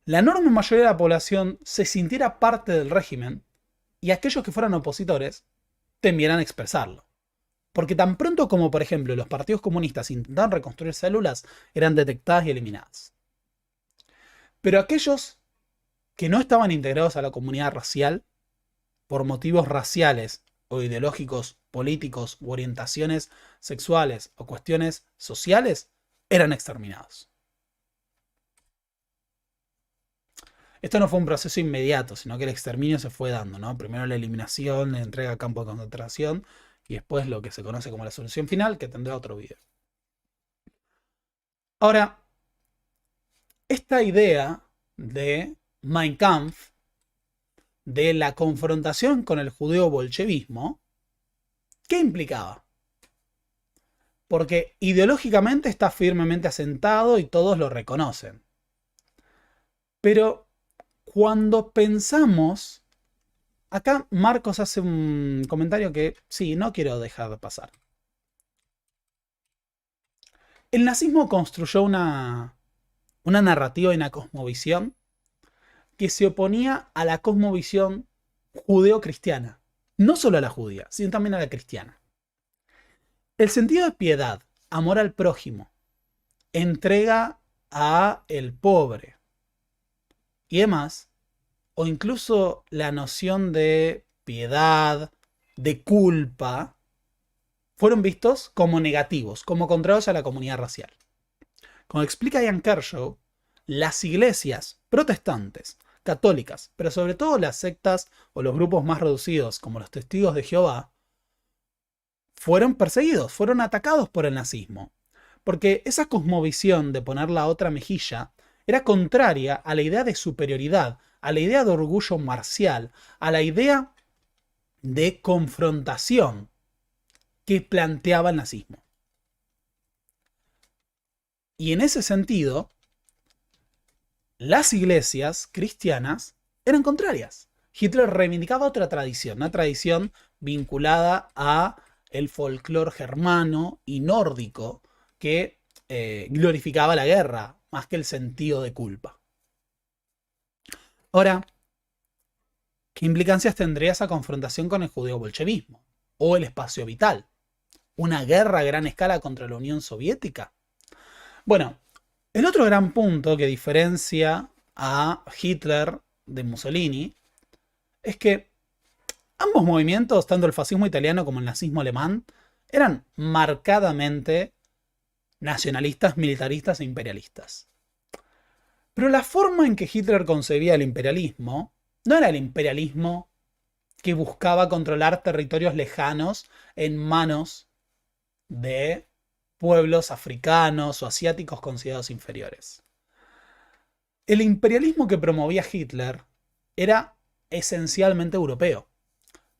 la enorme mayoría de la población se sintiera parte del régimen y aquellos que fueran opositores temieran expresarlo. Porque tan pronto como, por ejemplo, los partidos comunistas intentaban reconstruir células, eran detectadas y eliminadas. Pero aquellos que no estaban integrados a la comunidad racial, por motivos raciales o ideológicos, políticos u orientaciones sexuales o cuestiones sociales, eran exterminados. Esto no fue un proceso inmediato, sino que el exterminio se fue dando, ¿no? Primero la eliminación, la entrega a campo de concentración y después lo que se conoce como la solución final, que tendrá otro video. Ahora, esta idea de Mein Kampf, de la confrontación con el judeo-bolchevismo, ¿qué implicaba? Porque ideológicamente está firmemente asentado y todos lo reconocen. Pero cuando pensamos, acá Marcos hace un comentario que sí, no quiero dejar de pasar. El nazismo construyó una narrativa y una cosmovisión que se oponía a la cosmovisión judeo-cristiana. No solo a la judía, sino también a la cristiana. El sentido de piedad, amor al prójimo, entrega a el pobre y demás, o incluso la noción de piedad, de culpa, fueron vistos como negativos, como contrarios a la comunidad racial. Como explica Ian Kershaw, las iglesias protestantes, católicas, pero sobre todo las sectas o los grupos más reducidos como los testigos de Jehová, fueron perseguidos, fueron atacados por el nazismo. Porque esa cosmovisión de poner la otra mejilla era contraria a la idea de superioridad, a la idea de orgullo marcial, a la idea de confrontación que planteaba el nazismo. Y en ese sentido, las iglesias cristianas eran contrarias. Hitler reivindicaba otra tradición, una tradición vinculada a el folclore germano y nórdico que glorificaba la guerra más que el sentido de culpa. Ahora, ¿qué implicancias tendría esa confrontación con el judeo-bolchevismo? ¿O el espacio vital? ¿Una guerra a gran escala contra la Unión Soviética? Bueno, el otro gran punto que diferencia a Hitler de Mussolini es que ambos movimientos, tanto el fascismo italiano como el nazismo alemán, eran marcadamente nacionalistas, militaristas e imperialistas. Pero la forma en que Hitler concebía el imperialismo no era el imperialismo que buscaba controlar territorios lejanos en manos de pueblos africanos o asiáticos considerados inferiores. El imperialismo que promovía Hitler era esencialmente europeo.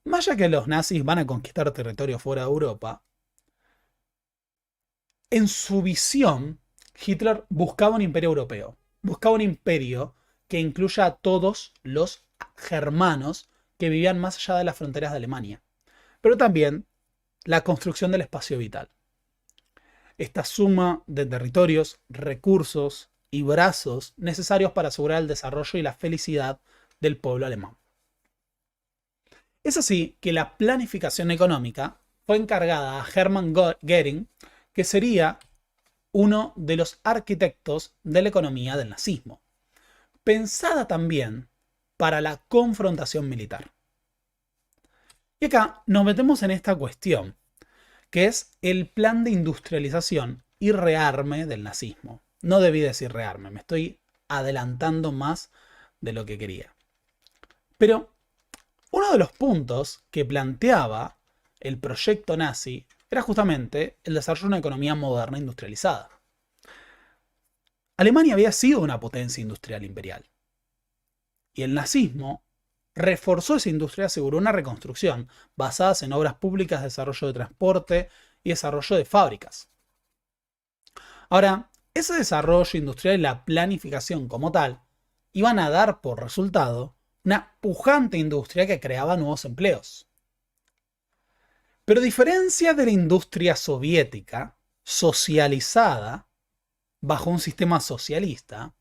Más allá que los nazis van a conquistar territorio fuera de Europa, en su visión, Hitler buscaba un imperio europeo. Buscaba un imperio que incluya a todos los germanos que vivían más allá de las fronteras de Alemania. Pero también la construcción del espacio vital. Esta suma de territorios, recursos y brazos necesarios para asegurar el desarrollo y la felicidad del pueblo alemán. Es así que la planificación económica fue encargada a Hermann Göring, que sería uno de los arquitectos de la economía del nazismo, pensada también para la confrontación militar. Y acá nos metemos en esta cuestión, que es el plan de industrialización y rearme del nazismo. No debí decir rearme, me estoy adelantando más de lo que quería. Pero uno de los puntos que planteaba el proyecto nazi era justamente el desarrollo de una economía moderna industrializada. Alemania había sido una potencia industrial imperial. Y el nazismo reforzó esa industria y aseguró una reconstrucción basada en obras públicas, desarrollo de transporte y desarrollo de fábricas. Ahora, ese desarrollo industrial y la planificación como tal iban a dar por resultado una pujante industria que creaba nuevos empleos. Pero a diferencia de la industria soviética, socializada, bajo un sistema socialista,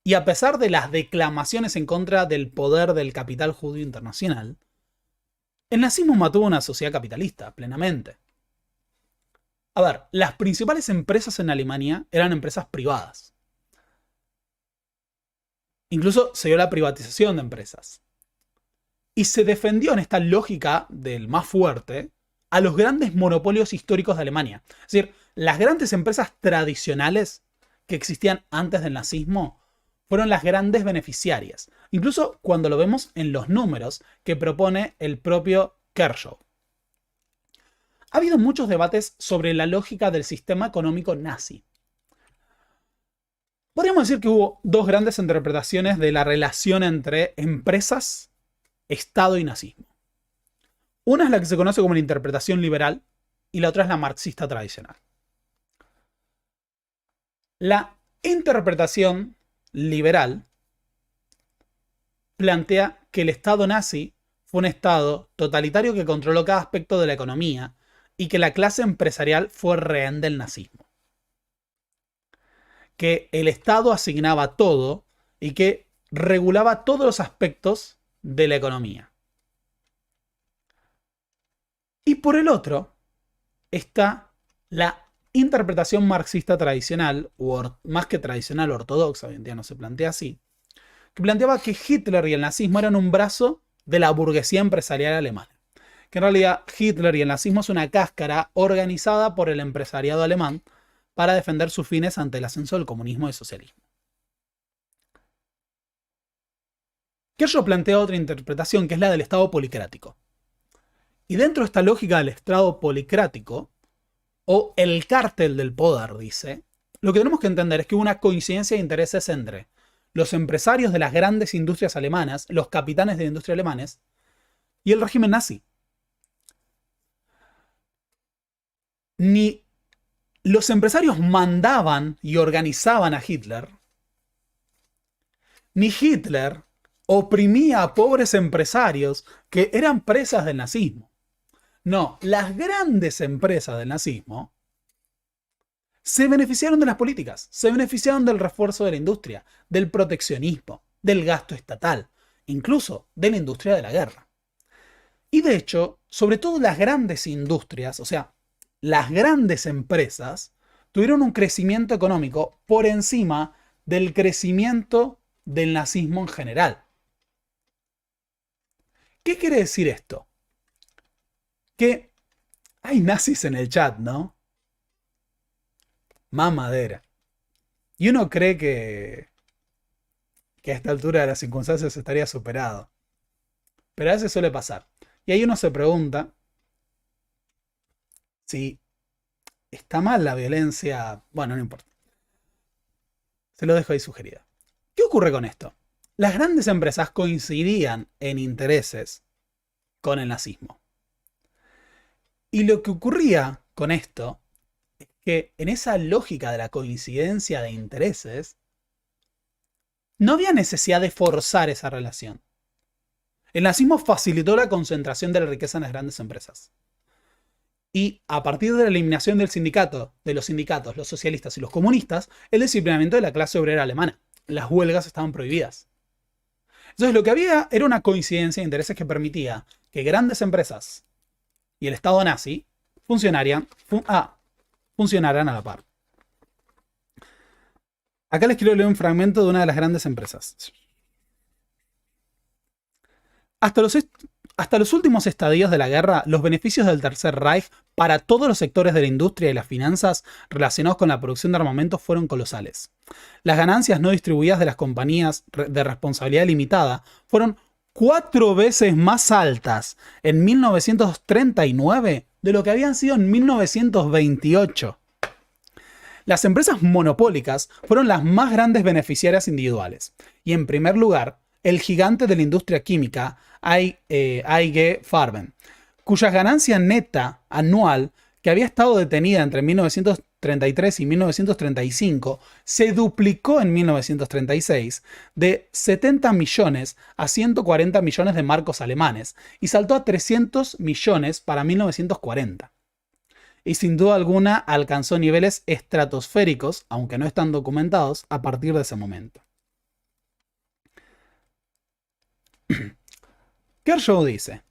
y a pesar de las declamaciones en contra del poder del capital judío internacional, el nazismo mantuvo una sociedad capitalista, plenamente. A ver, las principales empresas en Alemania eran empresas privadas. Incluso se dio la privatización de empresas. Y se defendió en esta lógica del más fuerte a los grandes monopolios históricos de Alemania. Es decir, las grandes empresas tradicionales que existían antes del nazismo fueron las grandes beneficiarias. Incluso cuando lo vemos en los números que propone el propio Kershaw. Ha habido muchos debates sobre la lógica del sistema económico nazi. Podríamos decir que hubo dos grandes interpretaciones de la relación entre empresas, Estado y nazismo. Una es la que se conoce como la interpretación liberal y la otra es la marxista tradicional. La interpretación liberal plantea que el Estado nazi fue un Estado totalitario que controló cada aspecto de la economía y que la clase empresarial fue rehén del nazismo. Que el Estado asignaba todo y que regulaba todos los aspectos de la economía. Y por el otro está la interpretación marxista tradicional, o más que tradicional, ortodoxa, hoy en día no se plantea así, que planteaba que Hitler y el nazismo eran un brazo de la burguesía empresarial alemana. Que en realidad Hitler y el nazismo es una cáscara organizada por el empresariado alemán para defender sus fines ante el ascenso del comunismo y el socialismo. Kershaw plantea otra interpretación que es la del Estado policrático. Y dentro de esta lógica del Estado policrático, o el cártel del poder, dice, lo que tenemos que entender es que hubo una coincidencia de intereses entre los empresarios de las grandes industrias alemanas, los capitanes de la industria alemanes, y el régimen nazi. Ni los empresarios mandaban y organizaban a Hitler, ni Hitler oprimía a pobres empresarios que eran presas del nazismo. No, las grandes empresas del nazismo se beneficiaron de las políticas, se beneficiaron del refuerzo de la industria, del proteccionismo, del gasto estatal, incluso de la industria de la guerra. Y de hecho, sobre todo las grandes industrias, o sea, las grandes empresas, tuvieron un crecimiento económico por encima del crecimiento del nazismo en general. ¿Qué quiere decir esto? Que hay nazis en el chat, ¿no? Mamadera. Y uno cree que a esta altura de las circunstancias estaría superado. Pero a veces suele pasar. Y ahí uno se pregunta si está mal la violencia. Bueno, no importa. Se lo dejo ahí sugerido. ¿Qué ocurre con esto? Las grandes empresas coincidían en intereses con el nazismo. Y lo que ocurría con esto es que en esa lógica de la coincidencia de intereses, no había necesidad de forzar esa relación. El nazismo facilitó la concentración de la riqueza en las grandes empresas. Y a partir de la eliminación del sindicato, de los sindicatos, los socialistas y los comunistas, el disciplinamiento de la clase obrera alemana. Las huelgas estaban prohibidas. Entonces lo que había era una coincidencia de intereses que permitía que grandes empresas y el Estado nazi funcionaran a la par. Acá les quiero leer un fragmento de una de las grandes empresas. Hasta los últimos estadios de la guerra, los beneficios del Tercer Reich para todos los sectores de la industria y las finanzas relacionados con la producción de armamentos fueron colosales. Las ganancias no distribuidas de las compañías de responsabilidad limitada fueron 4 veces más altas en 1939 de lo que habían sido en 1928. Las empresas monopólicas fueron las más grandes beneficiarias individuales. Y en primer lugar, el gigante de la industria química, IG Farben, cuya ganancia neta anual, que había estado detenida entre 1933 y 1935, se duplicó en 1936 de 70 millones a 140 millones de marcos alemanes y saltó a 300 millones para 1940. Y sin duda alguna alcanzó niveles estratosféricos, aunque no están documentados, a partir de ese momento. Kershaw dice: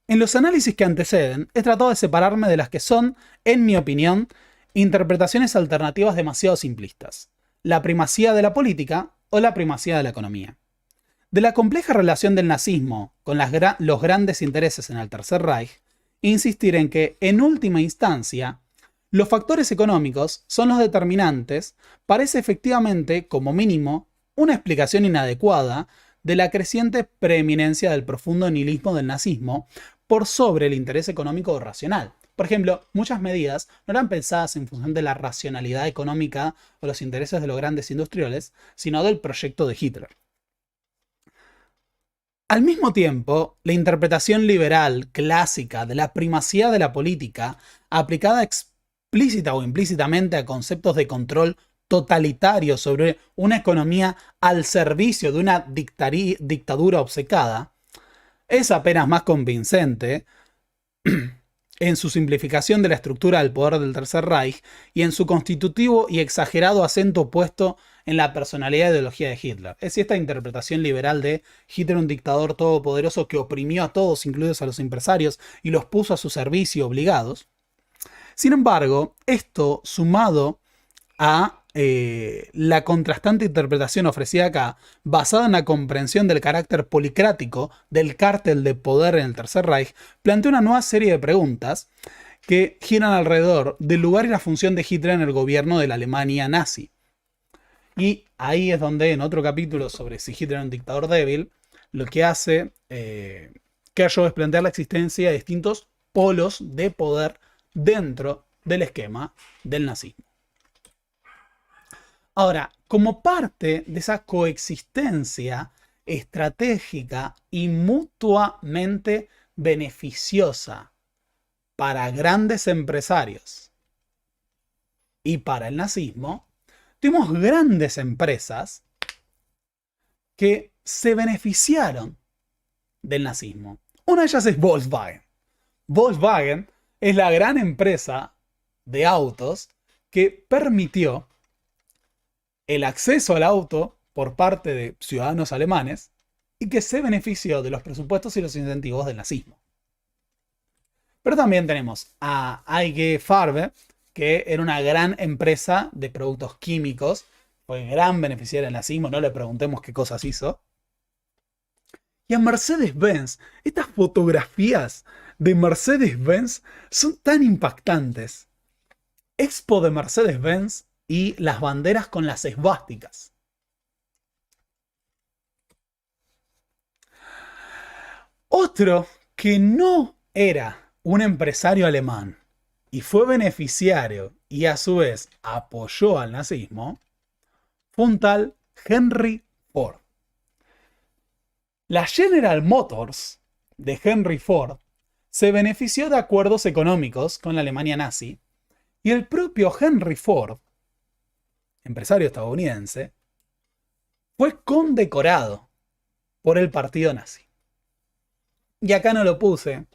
en los análisis que anteceden, he tratado de separarme de las que son, en mi opinión, interpretaciones alternativas demasiado simplistas, la primacía de la política o la primacía de la economía. De la compleja relación del nazismo con los grandes intereses en el Tercer Reich, insistir en que, en última instancia, los factores económicos son los determinantes, parece efectivamente, como mínimo, una explicación inadecuada de la creciente preeminencia del profundo nihilismo del nazismo por sobre el interés económico racional. Por ejemplo, muchas medidas no eran pensadas en función de la racionalidad económica o los intereses de los grandes industriales, sino del proyecto de Hitler. Al mismo tiempo, la interpretación liberal clásica de la primacía de la política, aplicada explícita o implícitamente a conceptos de control totalitario sobre una economía al servicio de una dictadura obcecada, es apenas más convincente en su simplificación de la estructura del poder del Tercer Reich y en su constitutivo y exagerado acento puesto en la personalidad e ideología de Hitler. Es esta interpretación liberal de Hitler, un dictador todopoderoso que oprimió a todos, incluidos a los empresarios, y los puso a su servicio obligados. Sin embargo, esto sumado a la contrastante interpretación ofrecida acá, basada en la comprensión del carácter policrático del cártel de poder en el Tercer Reich, plantea una nueva serie de preguntas que giran alrededor del lugar y la función de Hitler en el gobierno de la Alemania nazi. Y ahí es donde, en otro capítulo sobre si Hitler era un dictador débil, lo que hace Kershaw es plantear la existencia de distintos polos de poder dentro del esquema del nazismo. Ahora, como parte de esa coexistencia estratégica y mutuamente beneficiosa para grandes empresarios y para el nazismo, tuvimos grandes empresas que se beneficiaron del nazismo. Una de ellas es Volkswagen. Volkswagen es la gran empresa de autos que permitió el acceso al auto por parte de ciudadanos alemanes y que se benefició de los presupuestos y los incentivos del nazismo. Pero también tenemos a IG Farbe, que era una gran empresa de productos químicos, fue gran beneficiaria del nazismo, no le preguntemos qué cosas hizo. Y a Mercedes-Benz, estas fotografías de Mercedes-Benz son tan impactantes. Expo de Mercedes-Benz y las banderas con las esvásticas. Otro que no era un empresario alemán y fue beneficiario y a su vez apoyó al nazismo fue un tal Henry Ford. La General Motors de Henry Ford se benefició de acuerdos económicos con la Alemania nazi y el propio Henry Ford, empresario estadounidense, fue condecorado por el partido nazi. Y acá no lo puse,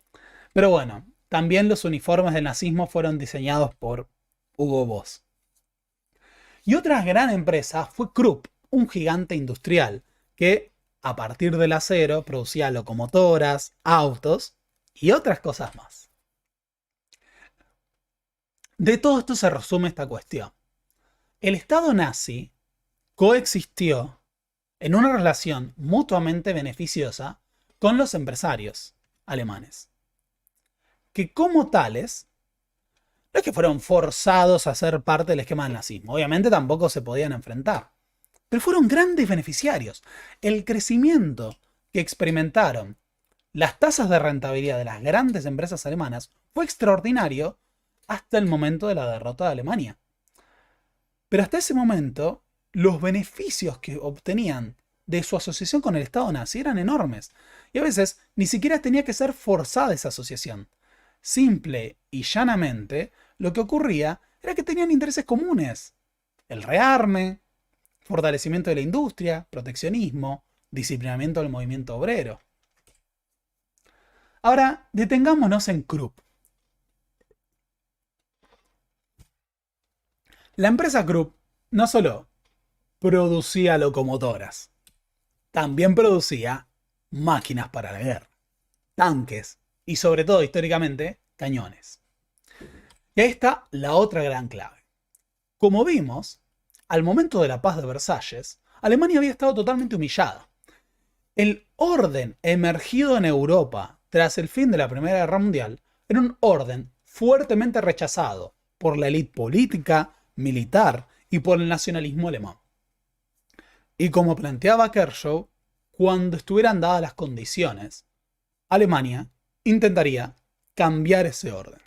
pero bueno, también los uniformes del nazismo fueron diseñados por Hugo Boss. Y otra gran empresa fue Krupp, un gigante industrial que a partir del acero producía locomotoras, autos y otras cosas más. De todo esto se resume esta cuestión. El Estado nazi coexistió en una relación mutuamente beneficiosa con los empresarios alemanes, que como tales, no es que fueron forzados a ser parte del esquema del nazismo, obviamente tampoco se podían enfrentar, pero fueron grandes beneficiarios. El crecimiento que experimentaron las tasas de rentabilidad de las grandes empresas alemanas fue extraordinario hasta el momento de la derrota de Alemania. Pero hasta ese momento, los beneficios que obtenían de su asociación con el Estado nazi eran enormes. Y a veces ni siquiera tenía que ser forzada esa asociación. Simple y llanamente, lo que ocurría era que tenían intereses comunes. El rearme, fortalecimiento de la industria, proteccionismo, disciplinamiento del movimiento obrero. Ahora, detengámonos en Krupp. La empresa Krupp no solo producía locomotoras, también producía máquinas para la guerra, tanques y sobre todo históricamente cañones. Y ahí está la otra gran clave. Como vimos, al momento de la paz de Versalles, Alemania había estado totalmente humillada. El orden emergido en Europa tras el fin de la Primera Guerra Mundial era un orden fuertemente rechazado por la élite política, militar y por el nacionalismo alemán. Y como planteaba Kershaw, cuando estuvieran dadas las condiciones, Alemania intentaría cambiar ese orden.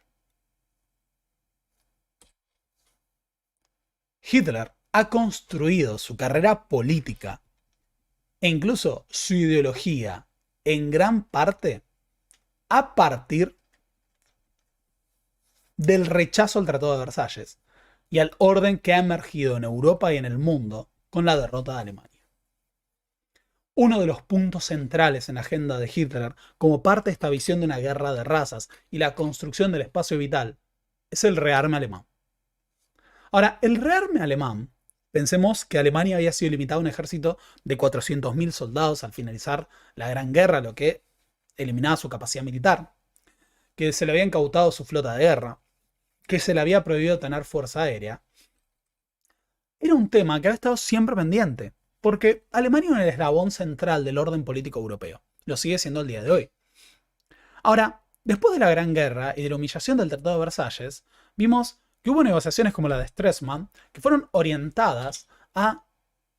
Hitler ha construido su carrera política e incluso su ideología en gran parte a partir del rechazo al Tratado de Versalles y al orden que ha emergido en Europa y en el mundo con la derrota de Alemania. Uno de los puntos centrales en la agenda de Hitler, como parte de esta visión de una guerra de razas y la construcción del espacio vital, es el rearme alemán. Ahora, el rearme alemán, pensemos que Alemania había sido limitado a un ejército de 400.000 soldados al finalizar la Gran Guerra, lo que eliminaba su capacidad militar, que se le había incautado su flota de guerra, que se le había prohibido tener fuerza aérea. Era un tema que había estado siempre pendiente, porque Alemania era el eslabón central del orden político europeo. Lo sigue siendo el día de hoy. Ahora, después de la Gran Guerra y de la humillación del Tratado de Versalles, vimos que hubo negociaciones como la de Stresemann que fueron orientadas a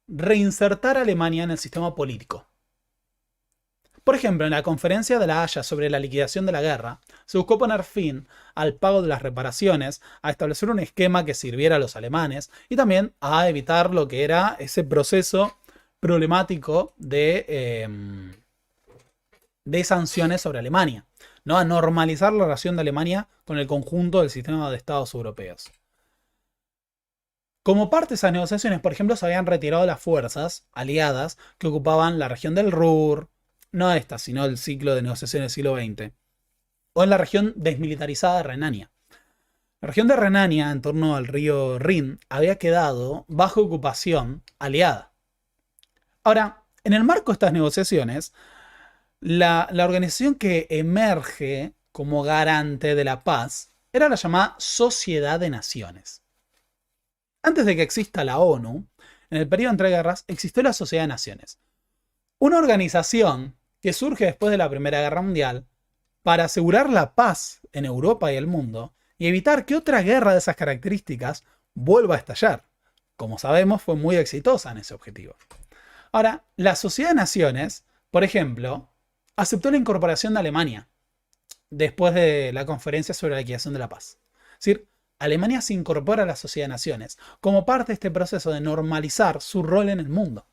reinsertar a Alemania en el sistema político. Por ejemplo, en la conferencia de La Haya sobre la liquidación de la guerra, se buscó poner fin al pago de las reparaciones, a establecer un esquema que sirviera a los alemanes y también a evitar lo que era ese proceso problemático de sanciones sobre Alemania, ¿no? A normalizar la relación de Alemania con el conjunto del sistema de estados europeos. Como parte de esas negociaciones, por ejemplo, se habían retirado las fuerzas aliadas que ocupaban la región del Ruhr, no esta, sino el ciclo de negociaciones del siglo XX, o en la región desmilitarizada de Renania. La región de Renania, en torno al río Rin, había quedado bajo ocupación aliada. Ahora, en el marco de estas negociaciones, la organización que emerge como garante de la paz era la llamada Sociedad de Naciones. Antes de que exista la ONU, en el periodo entre guerras, existió la Sociedad de Naciones. Una organización que surge después de la Primera Guerra Mundial para asegurar la paz en Europa y el mundo y evitar que otra guerra de esas características vuelva a estallar. Como sabemos, fue muy exitosa en ese objetivo. Ahora, la Sociedad de Naciones, por ejemplo, aceptó la incorporación de Alemania después de la conferencia sobre la liquidación de la paz. Es decir, Alemania se incorpora a la Sociedad de Naciones como parte de este proceso de normalizar su rol en el mundo,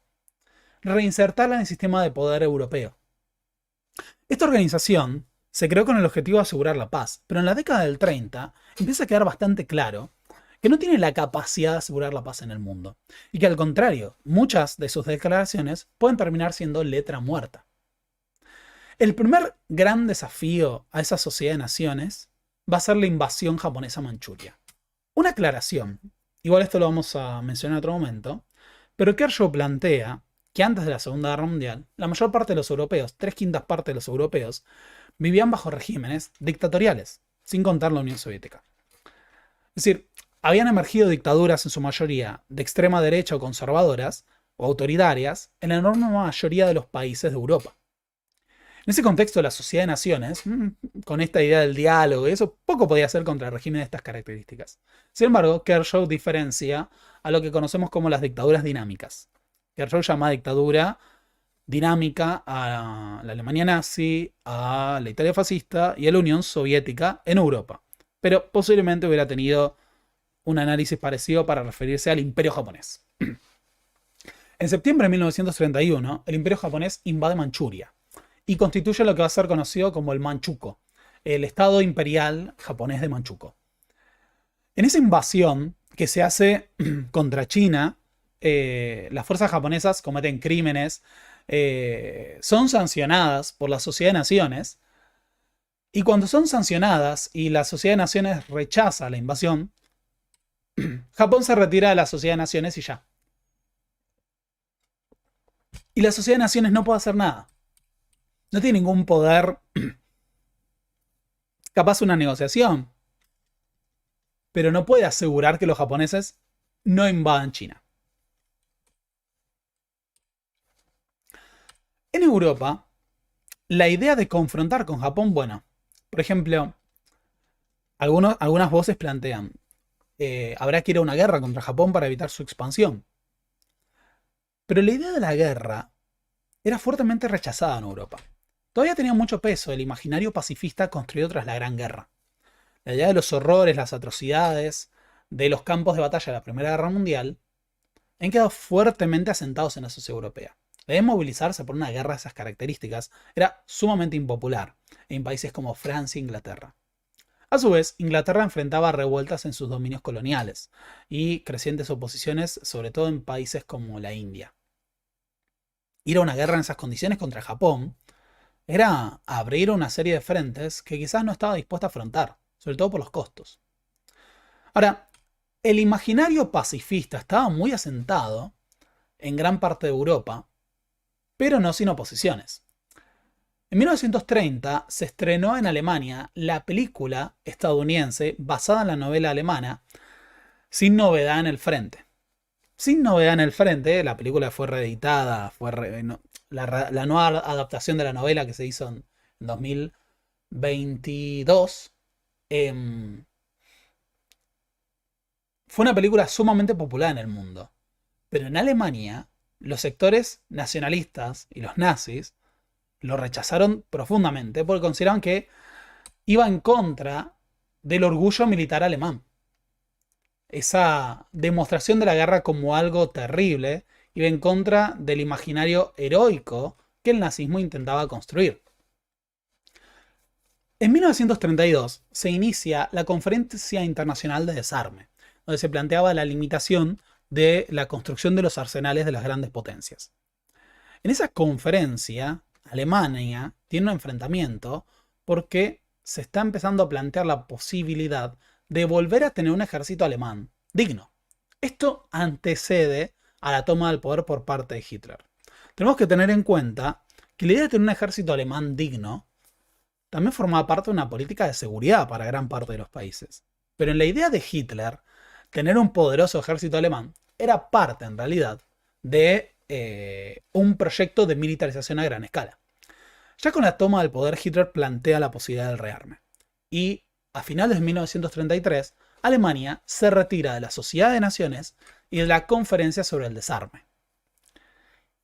reinsertarla en el sistema de poder europeo. Esta organización se creó con el objetivo de asegurar la paz, pero en la década del 30 empieza a quedar bastante claro que no tiene la capacidad de asegurar la paz en el mundo, y que al contrario, muchas de sus declaraciones pueden terminar siendo letra muerta. El primer gran desafío a esa sociedad de naciones va a ser la invasión japonesa a Manchuria. Una aclaración, igual esto lo vamos a mencionar en otro momento, pero Kershaw plantea que antes de la Segunda Guerra Mundial, la mayor parte de los europeos, 3/5 de los europeos, vivían bajo regímenes dictatoriales, sin contar la Unión Soviética. Es decir, habían emergido dictaduras en su mayoría de extrema derecha o conservadoras o autoritarias en la enorme mayoría de los países de Europa. En ese contexto, la sociedad de naciones, con esta idea del diálogo y eso, poco podía hacer contra el régimen de estas características. Sin embargo, Kershaw diferencia a lo que conocemos como las dictaduras dinámicas. Kershaw llama dictadura dinámica a la Alemania nazi, a la Italia fascista y a la Unión Soviética en Europa. Pero posiblemente hubiera tenido un análisis parecido para referirse al Imperio japonés. En septiembre de 1931, el Imperio japonés invade Manchuria y constituye lo que va a ser conocido como el Manchukuo, el Estado Imperial japonés de Manchukuo. En esa invasión que se hace contra China, las fuerzas japonesas cometen crímenes, son sancionadas por la Sociedad de Naciones, y cuando son sancionadas y la Sociedad de Naciones rechaza la invasión, Japón se retira de la Sociedad de Naciones y ya. Y la Sociedad de Naciones no puede hacer nada. No tiene ningún poder. Capaz una negociación, pero no puede asegurar que los japoneses no invadan China. En Europa, la idea de confrontar con Japón, bueno, por ejemplo, algunas voces plantean, habrá que ir a una guerra contra Japón para evitar su expansión. Pero la idea de la guerra era fuertemente rechazada en Europa. Todavía tenía mucho peso el imaginario pacifista construido tras la Gran Guerra. La idea de los horrores, las atrocidades, de los campos de batalla de la Primera Guerra Mundial, han quedado fuertemente asentados en la sociedad europea. La idea de movilizarse por una guerra de esas características era sumamente impopular en países como Francia e Inglaterra. A su vez, Inglaterra enfrentaba revueltas en sus dominios coloniales y crecientes oposiciones, sobre todo en países como la India. Ir a una guerra en esas condiciones contra Japón era abrir una serie de frentes que quizás no estaba dispuesta a afrontar, sobre todo por los costos. Ahora, el imaginario pacifista estaba muy asentado en gran parte de Europa, pero no sin oposiciones. En 1930 se estrenó en Alemania la película estadounidense basada en la novela alemana Sin novedad en el frente. Sin novedad en el frente, la película fue reeditada, la nueva adaptación de la novela que se hizo en 2022. Fue una película sumamente popular en el mundo. Pero en Alemania, los sectores nacionalistas y los nazis lo rechazaron profundamente porque consideraban que iba en contra del orgullo militar alemán. Esa demostración de la guerra como algo terrible iba en contra del imaginario heroico que el nazismo intentaba construir. En 1932 se inicia la Conferencia Internacional de Desarme, donde se planteaba la limitación de la construcción de los arsenales de las grandes potencias. En esa conferencia, Alemania tiene un enfrentamiento porque se está empezando a plantear la posibilidad de volver a tener un ejército alemán digno. Esto antecede a la toma del poder por parte de Hitler. Tenemos que tener en cuenta que la idea de tener un ejército alemán digno también formaba parte de una política de seguridad para gran parte de los países. Pero en la idea de Hitler, tener un poderoso ejército alemán era parte, en realidad, de un proyecto de militarización a gran escala. Ya con la toma del poder, Hitler plantea la posibilidad del rearme. Y a finales de 1933, Alemania se retira de la Sociedad de Naciones y de la Conferencia sobre el Desarme.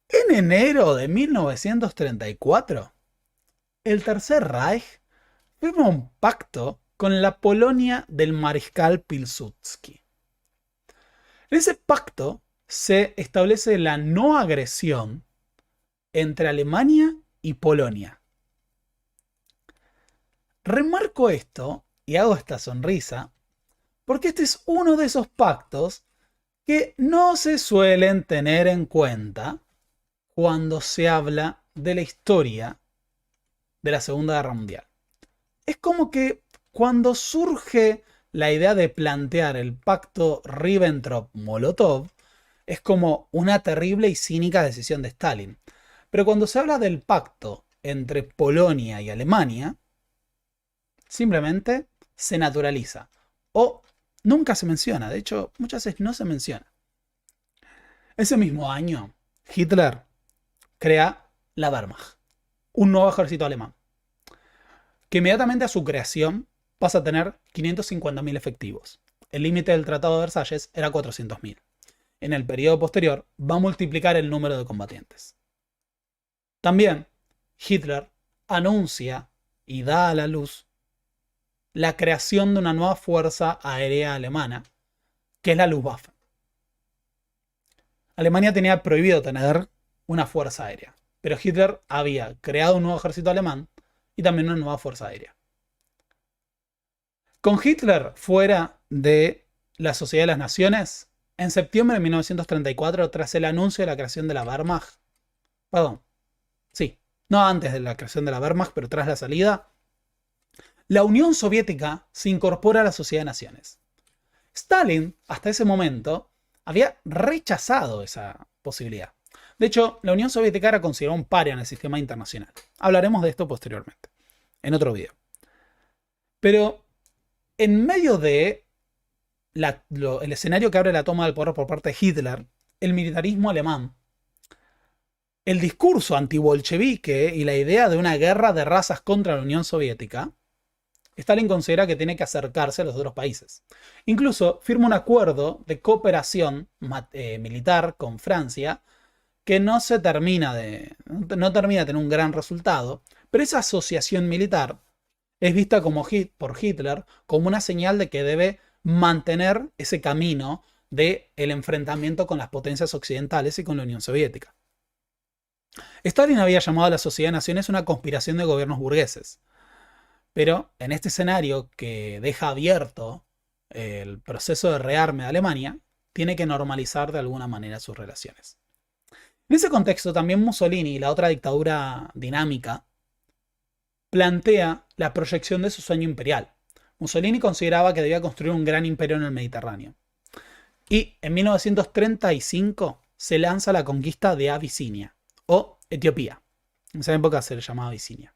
En enero de 1934, el Tercer Reich firma un pacto con la Polonia del mariscal Pilsudski. En ese pacto se establece la no agresión entre Alemania y Polonia. Remarco esto y hago esta sonrisa porque este es uno de esos pactos que no se suelen tener en cuenta cuando se habla de la historia de la Segunda Guerra Mundial. Es como que cuando surge la idea de plantear el pacto Ribbentrop-Molotov, es como una terrible y cínica decisión de Stalin. Pero cuando se habla del pacto entre Polonia y Alemania, simplemente se naturaliza. O nunca se menciona, de hecho muchas veces no se menciona. Ese mismo año, Hitler crea la Wehrmacht, un nuevo ejército alemán, que inmediatamente a su creación pasa a tener 550.000 efectivos. El límite del Tratado de Versalles era 400.000. En el periodo posterior va a multiplicar el número de combatientes. También Hitler anuncia y da a la luz la creación de una nueva fuerza aérea alemana, que es la Luftwaffe. Alemania tenía prohibido tener una fuerza aérea, pero Hitler había creado un nuevo ejército alemán y también una nueva fuerza aérea. Con Hitler fuera de la Sociedad de las Naciones, en septiembre de 1934, tras el anuncio de la creación de la Wehrmacht, no antes de la creación de la Wehrmacht, pero tras la salida, la Unión Soviética se incorpora a la Sociedad de Naciones. Stalin, hasta ese momento, había rechazado esa posibilidad. De hecho, la Unión Soviética era considerada un paria en el sistema internacional. Hablaremos de esto posteriormente, en otro video. Pero en medio de el escenario que abre la toma del poder por parte de Hitler, el militarismo alemán, el discurso antibolchevique y la idea de una guerra de razas contra la Unión Soviética, Stalin considera que tiene que acercarse a los otros países. Incluso firma un acuerdo de cooperación militar con Francia que no termina de tener un gran resultado, pero esa asociación militar es vista por Hitler como una señal de que debe mantener ese camino del enfrentamiento con las potencias occidentales y con la Unión Soviética. Stalin había llamado a la Sociedad de Naciones una conspiración de gobiernos burgueses. Pero en este escenario que deja abierto el proceso de rearme de Alemania, tiene que normalizar de alguna manera sus relaciones. En ese contexto, también Mussolini, la otra dictadura dinámica, plantea la proyección de su sueño imperial. Mussolini consideraba que debía construir un gran imperio en el Mediterráneo. Y en 1935 se lanza la conquista de Abisinia, o Etiopía. En esa época se le llamaba Abisinia.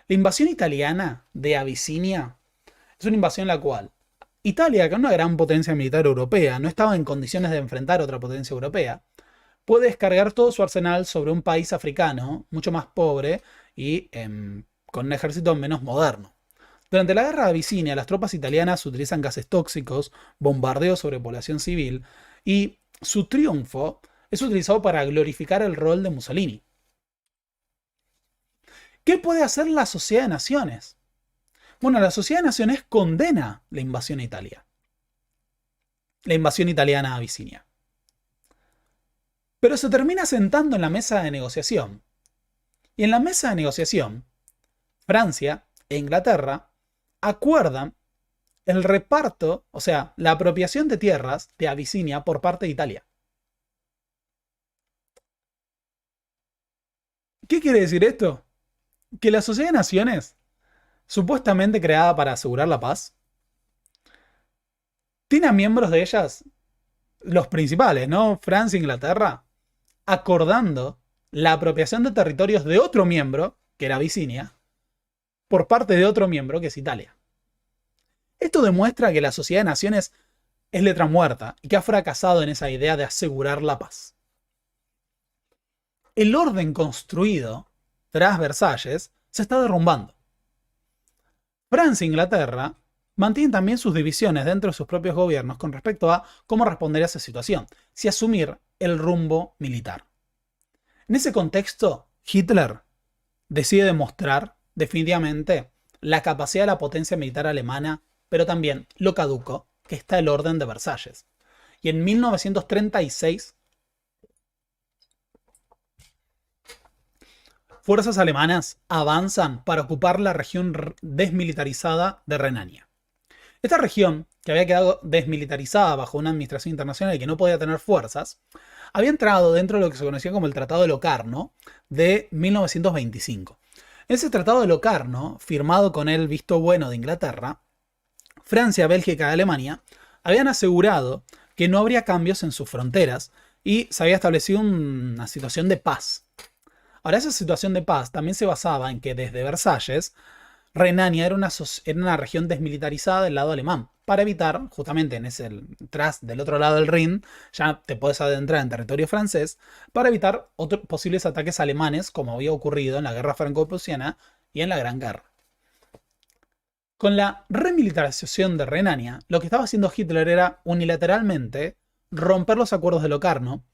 La invasión italiana de Abisinia es una invasión en la cual Italia, que es una gran potencia militar europea, no estaba en condiciones de enfrentar a otra potencia europea, puede descargar todo su arsenal sobre un país africano mucho más pobre y con un ejército menos moderno. Durante la guerra de Abisinia, las tropas italianas utilizan gases tóxicos, bombardeos sobre población civil, y su triunfo es utilizado para glorificar el rol de Mussolini. ¿Qué puede hacer la Sociedad de Naciones? Bueno, la Sociedad de Naciones condena la invasión a Italia. La invasión italiana a Abisinia. Pero se termina sentando en la mesa de negociación. Y en la mesa de negociación, Francia e Inglaterra acuerdan el reparto, o sea, la apropiación de tierras de Abisinia por parte de Italia. ¿Qué quiere decir esto? Que la Sociedad de Naciones, supuestamente creada para asegurar la paz, tiene a miembros de ellas, los principales, ¿no? Francia e Inglaterra, acordando la apropiación de territorios de otro miembro, que era Abisinia, por parte de otro miembro, que es Italia. Esto demuestra que la Sociedad de Naciones es letra muerta y que ha fracasado en esa idea de asegurar la paz. El orden construido tras Versalles se está derrumbando. Francia e Inglaterra mantienen también sus divisiones dentro de sus propios gobiernos con respecto a cómo responder a esa situación, si asumir el rumbo militar. En ese contexto, Hitler decide demostrar definitivamente la capacidad de la potencia militar alemana, pero también lo caduco que está el orden de Versalles. Y en 1936 fuerzas alemanas avanzan para ocupar la región desmilitarizada de Renania. Esta región, que había quedado desmilitarizada bajo una administración internacional y que no podía tener fuerzas, había entrado dentro de lo que se conocía como el Tratado de Locarno de 1925. En ese Tratado de Locarno, firmado con el visto bueno de Inglaterra, Francia, Bélgica y Alemania habían asegurado que no habría cambios en sus fronteras y se había establecido una situación de paz. Ahora, esa situación de paz también se basaba en que desde Versalles, Renania era una región desmilitarizada del lado alemán, para evitar, justamente tras del otro lado del Rin, ya te puedes adentrar en territorio francés, para evitar posibles ataques alemanes, como había ocurrido en la guerra franco-prusiana y en la Gran Guerra. Con la remilitarización de Renania, lo que estaba haciendo Hitler era unilateralmente romper los acuerdos de Locarno,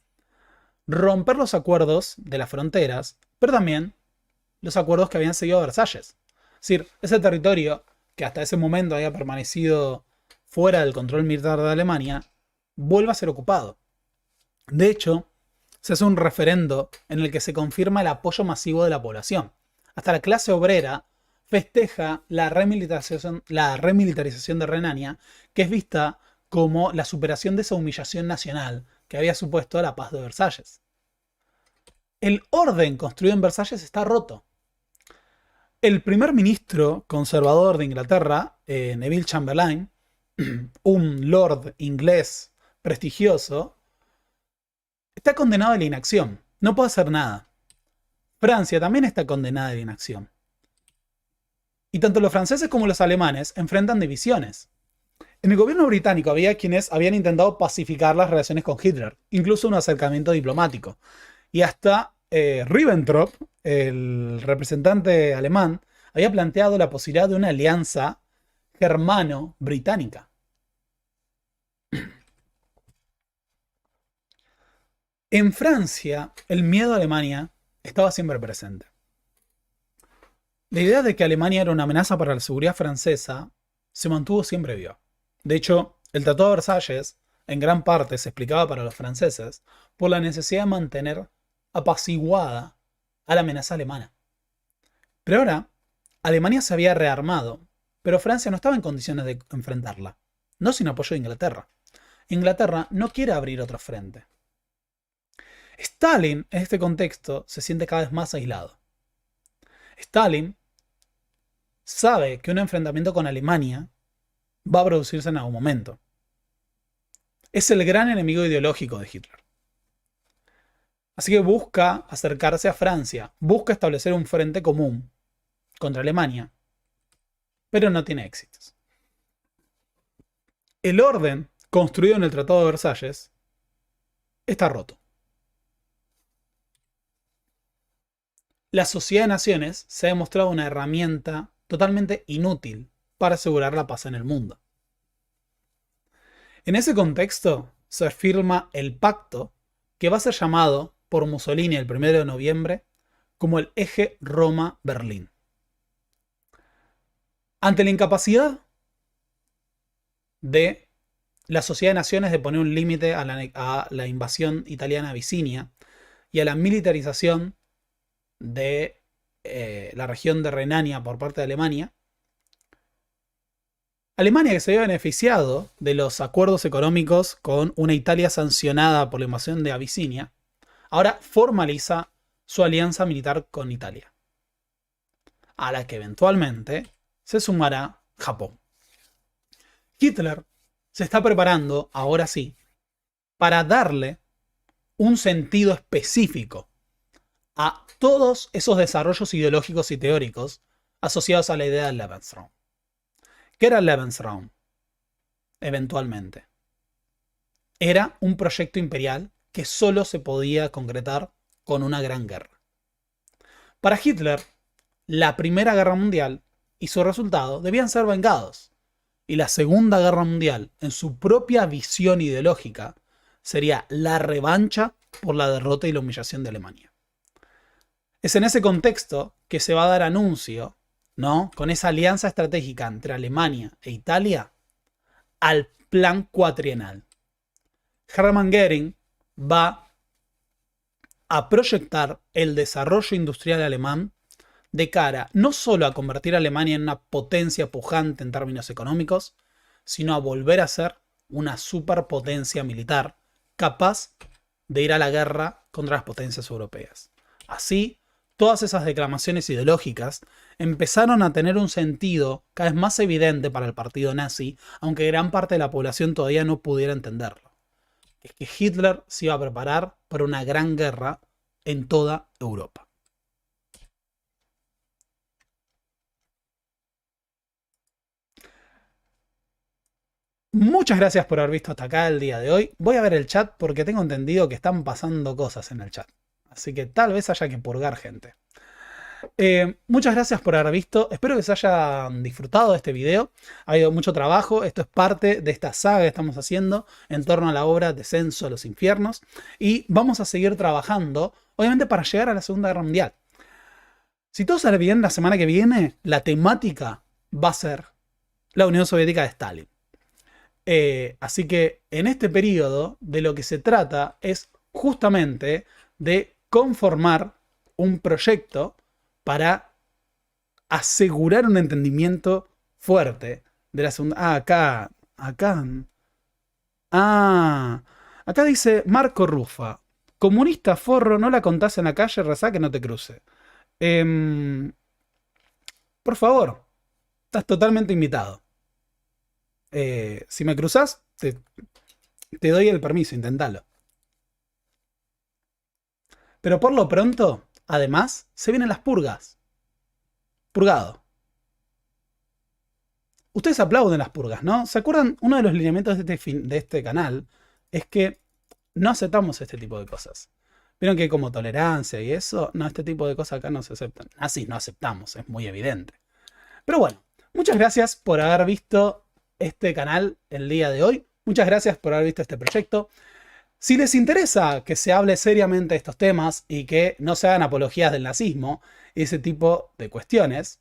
romper los acuerdos de las fronteras, pero también los acuerdos que habían seguido a Versalles. Es decir, ese territorio que hasta ese momento había permanecido fuera del control militar de Alemania, vuelve a ser ocupado. De hecho, se hace un referendo en el que se confirma el apoyo masivo de la población. Hasta la clase obrera festeja la remilitarización de Renania, que es vista como la superación de esa humillación nacional que había supuesto la paz de Versalles. El orden construido en Versalles está roto. El primer ministro conservador de Inglaterra, Neville Chamberlain, un lord inglés prestigioso, está condenado a la inacción. No puede hacer nada. Francia también está condenada a la inacción. Y tanto los franceses como los alemanes enfrentan divisiones. En el gobierno británico había quienes habían intentado pacificar las relaciones con Hitler, incluso un acercamiento diplomático. Y hasta Ribbentrop, el representante alemán, había planteado la posibilidad de una alianza germano-británica. En Francia, el miedo a Alemania estaba siempre presente. La idea de que Alemania era una amenaza para la seguridad francesa se mantuvo siempre viva. De hecho, el Tratado de Versalles en gran parte se explicaba para los franceses por la necesidad de mantener apaciguada a la amenaza alemana. Pero ahora, Alemania se había rearmado, pero Francia no estaba en condiciones de enfrentarla, no sin apoyo de Inglaterra. Inglaterra no quiere abrir otro frente. Stalin, en este contexto, se siente cada vez más aislado. Stalin sabe que un enfrentamiento con Alemania va a producirse en algún momento. Es el gran enemigo ideológico de Hitler. Así que busca acercarse a Francia, busca establecer un frente común contra Alemania, pero no tiene éxitos. El orden construido en el Tratado de Versalles está roto. La Sociedad de Naciones se ha demostrado una herramienta totalmente inútil para asegurar la paz en el mundo. En ese contexto se firma el pacto que va a ser llamado por Mussolini el 1 de noviembre como el eje Roma-Berlín. Ante la incapacidad de la Sociedad de Naciones de poner un límite a la invasión italiana a Abisinia y a la militarización de la región de Renania por parte de Alemania, Alemania, que se había beneficiado de los acuerdos económicos con una Italia sancionada por la invasión de Abisinia, ahora formaliza su alianza militar con Italia, a la que eventualmente se sumará Japón. Hitler se está preparando, ahora sí, para darle un sentido específico a todos esos desarrollos ideológicos y teóricos asociados a la idea del Lebensraum. ¿Qué era el Lebensraum? Eventualmente. Era un proyecto imperial que solo se podía concretar con una gran guerra. Para Hitler, la Primera Guerra Mundial y su resultado debían ser vengados. Y la Segunda Guerra Mundial, en su propia visión ideológica, sería la revancha por la derrota y la humillación de Alemania. Es en ese contexto que se va a dar anuncio, ¿no?, con esa alianza estratégica entre Alemania e Italia, al Plan Cuatrienal. Hermann Göring va a proyectar el desarrollo industrial alemán de cara no solo a convertir a Alemania en una potencia pujante en términos económicos, sino a volver a ser una superpotencia militar capaz de ir a la guerra contra las potencias europeas. Así, todas esas declamaciones ideológicas empezaron a tener un sentido cada vez más evidente para el partido nazi, aunque gran parte de la población todavía no pudiera entenderlo. Es que Hitler se iba a preparar para una gran guerra en toda Europa. Muchas gracias por haber visto hasta acá el día de hoy. Voy a ver el chat porque tengo entendido que están pasando cosas en el chat. Así que tal vez haya que purgar gente. Muchas gracias por haber visto. Espero que se hayan disfrutado de este video. Ha habido mucho trabajo. Esto es parte de esta saga que estamos haciendo en torno a la obra Descenso a los Infiernos. Y vamos a seguir trabajando, obviamente, para llegar a la Segunda Guerra Mundial. Si todo sale bien, la semana que viene, la temática va a ser la Unión Soviética de Stalin. Así que en este periodo de lo que se trata es justamente de conformar un proyecto para asegurar un entendimiento fuerte de la segunda... Acá dice Marco Rufa. Comunista forro, no la contás en la calle, rezá que no te cruce. Por favor, estás totalmente invitado. Si me cruzas, te doy el permiso, intentalo. Pero por lo pronto, además, se vienen las purgas. Purgado. Ustedes aplauden las purgas, ¿no? ¿Se acuerdan? Uno de los lineamientos de este canal es que no aceptamos este tipo de cosas. Vieron que como tolerancia y eso, no, este tipo de cosas acá no se aceptan. Así no aceptamos, es muy evidente. Pero bueno, muchas gracias por haber visto este canal el día de hoy. Muchas gracias por haber visto este proyecto. Si les interesa que se hable seriamente de estos temas y que no se hagan apologías del nazismo y ese tipo de cuestiones,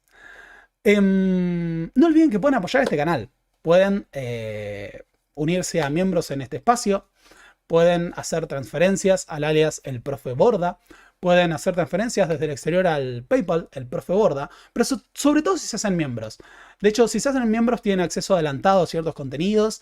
no olviden que pueden apoyar este canal. Pueden unirse a miembros en este espacio. Pueden hacer transferencias al alias El Profe Borda. Pueden hacer transferencias desde el exterior al PayPal, el Profe Borda. Pero sobre todo si se hacen miembros. De hecho, si se hacen miembros tienen acceso adelantado a ciertos contenidos.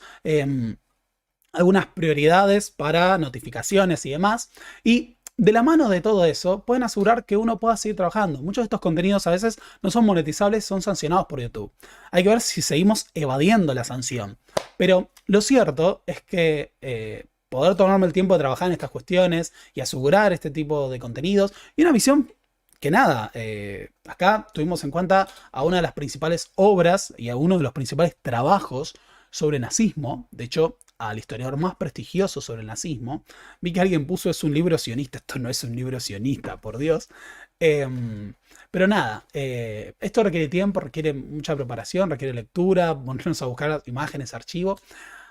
Algunas prioridades para notificaciones y demás. Y de la mano de todo eso, pueden asegurar que uno pueda seguir trabajando. Muchos de estos contenidos a veces no son monetizables, son sancionados por YouTube. Hay que ver si seguimos evadiendo la sanción. Pero lo cierto es que poder tomarme el tiempo de trabajar en estas cuestiones y asegurar este tipo de contenidos y una visión que nada, acá tuvimos en cuenta a una de las principales obras y a uno de los principales trabajos sobre nazismo. De hecho, al historiador más prestigioso sobre el nazismo. Vi que alguien puso es un libro sionista. Esto no es un libro sionista, por Dios. Pero nada, esto requiere tiempo, requiere mucha preparación, requiere lectura, ponernos a buscar imágenes, archivos.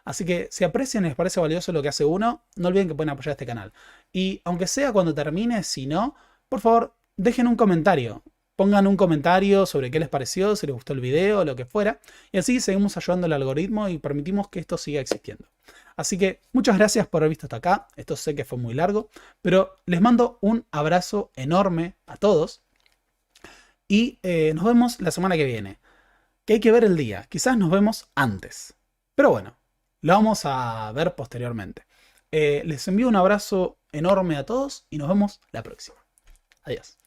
Así que si aprecian y les parece valioso lo que hace uno, no olviden que pueden apoyar este canal. Y aunque sea cuando termine, si no, por favor, dejen un comentario. Pongan un comentario sobre qué les pareció, si les gustó el video, lo que fuera. Y así seguimos ayudando al algoritmo y permitimos que esto siga existiendo. Así que muchas gracias por haber visto hasta acá. Esto sé que fue muy largo, pero les mando un abrazo enorme a todos. Y nos vemos la semana que viene. Que hay que ver el día. Quizás nos vemos antes. Pero bueno, lo vamos a ver posteriormente. Les envío un abrazo enorme a todos y nos vemos la próxima. Adiós.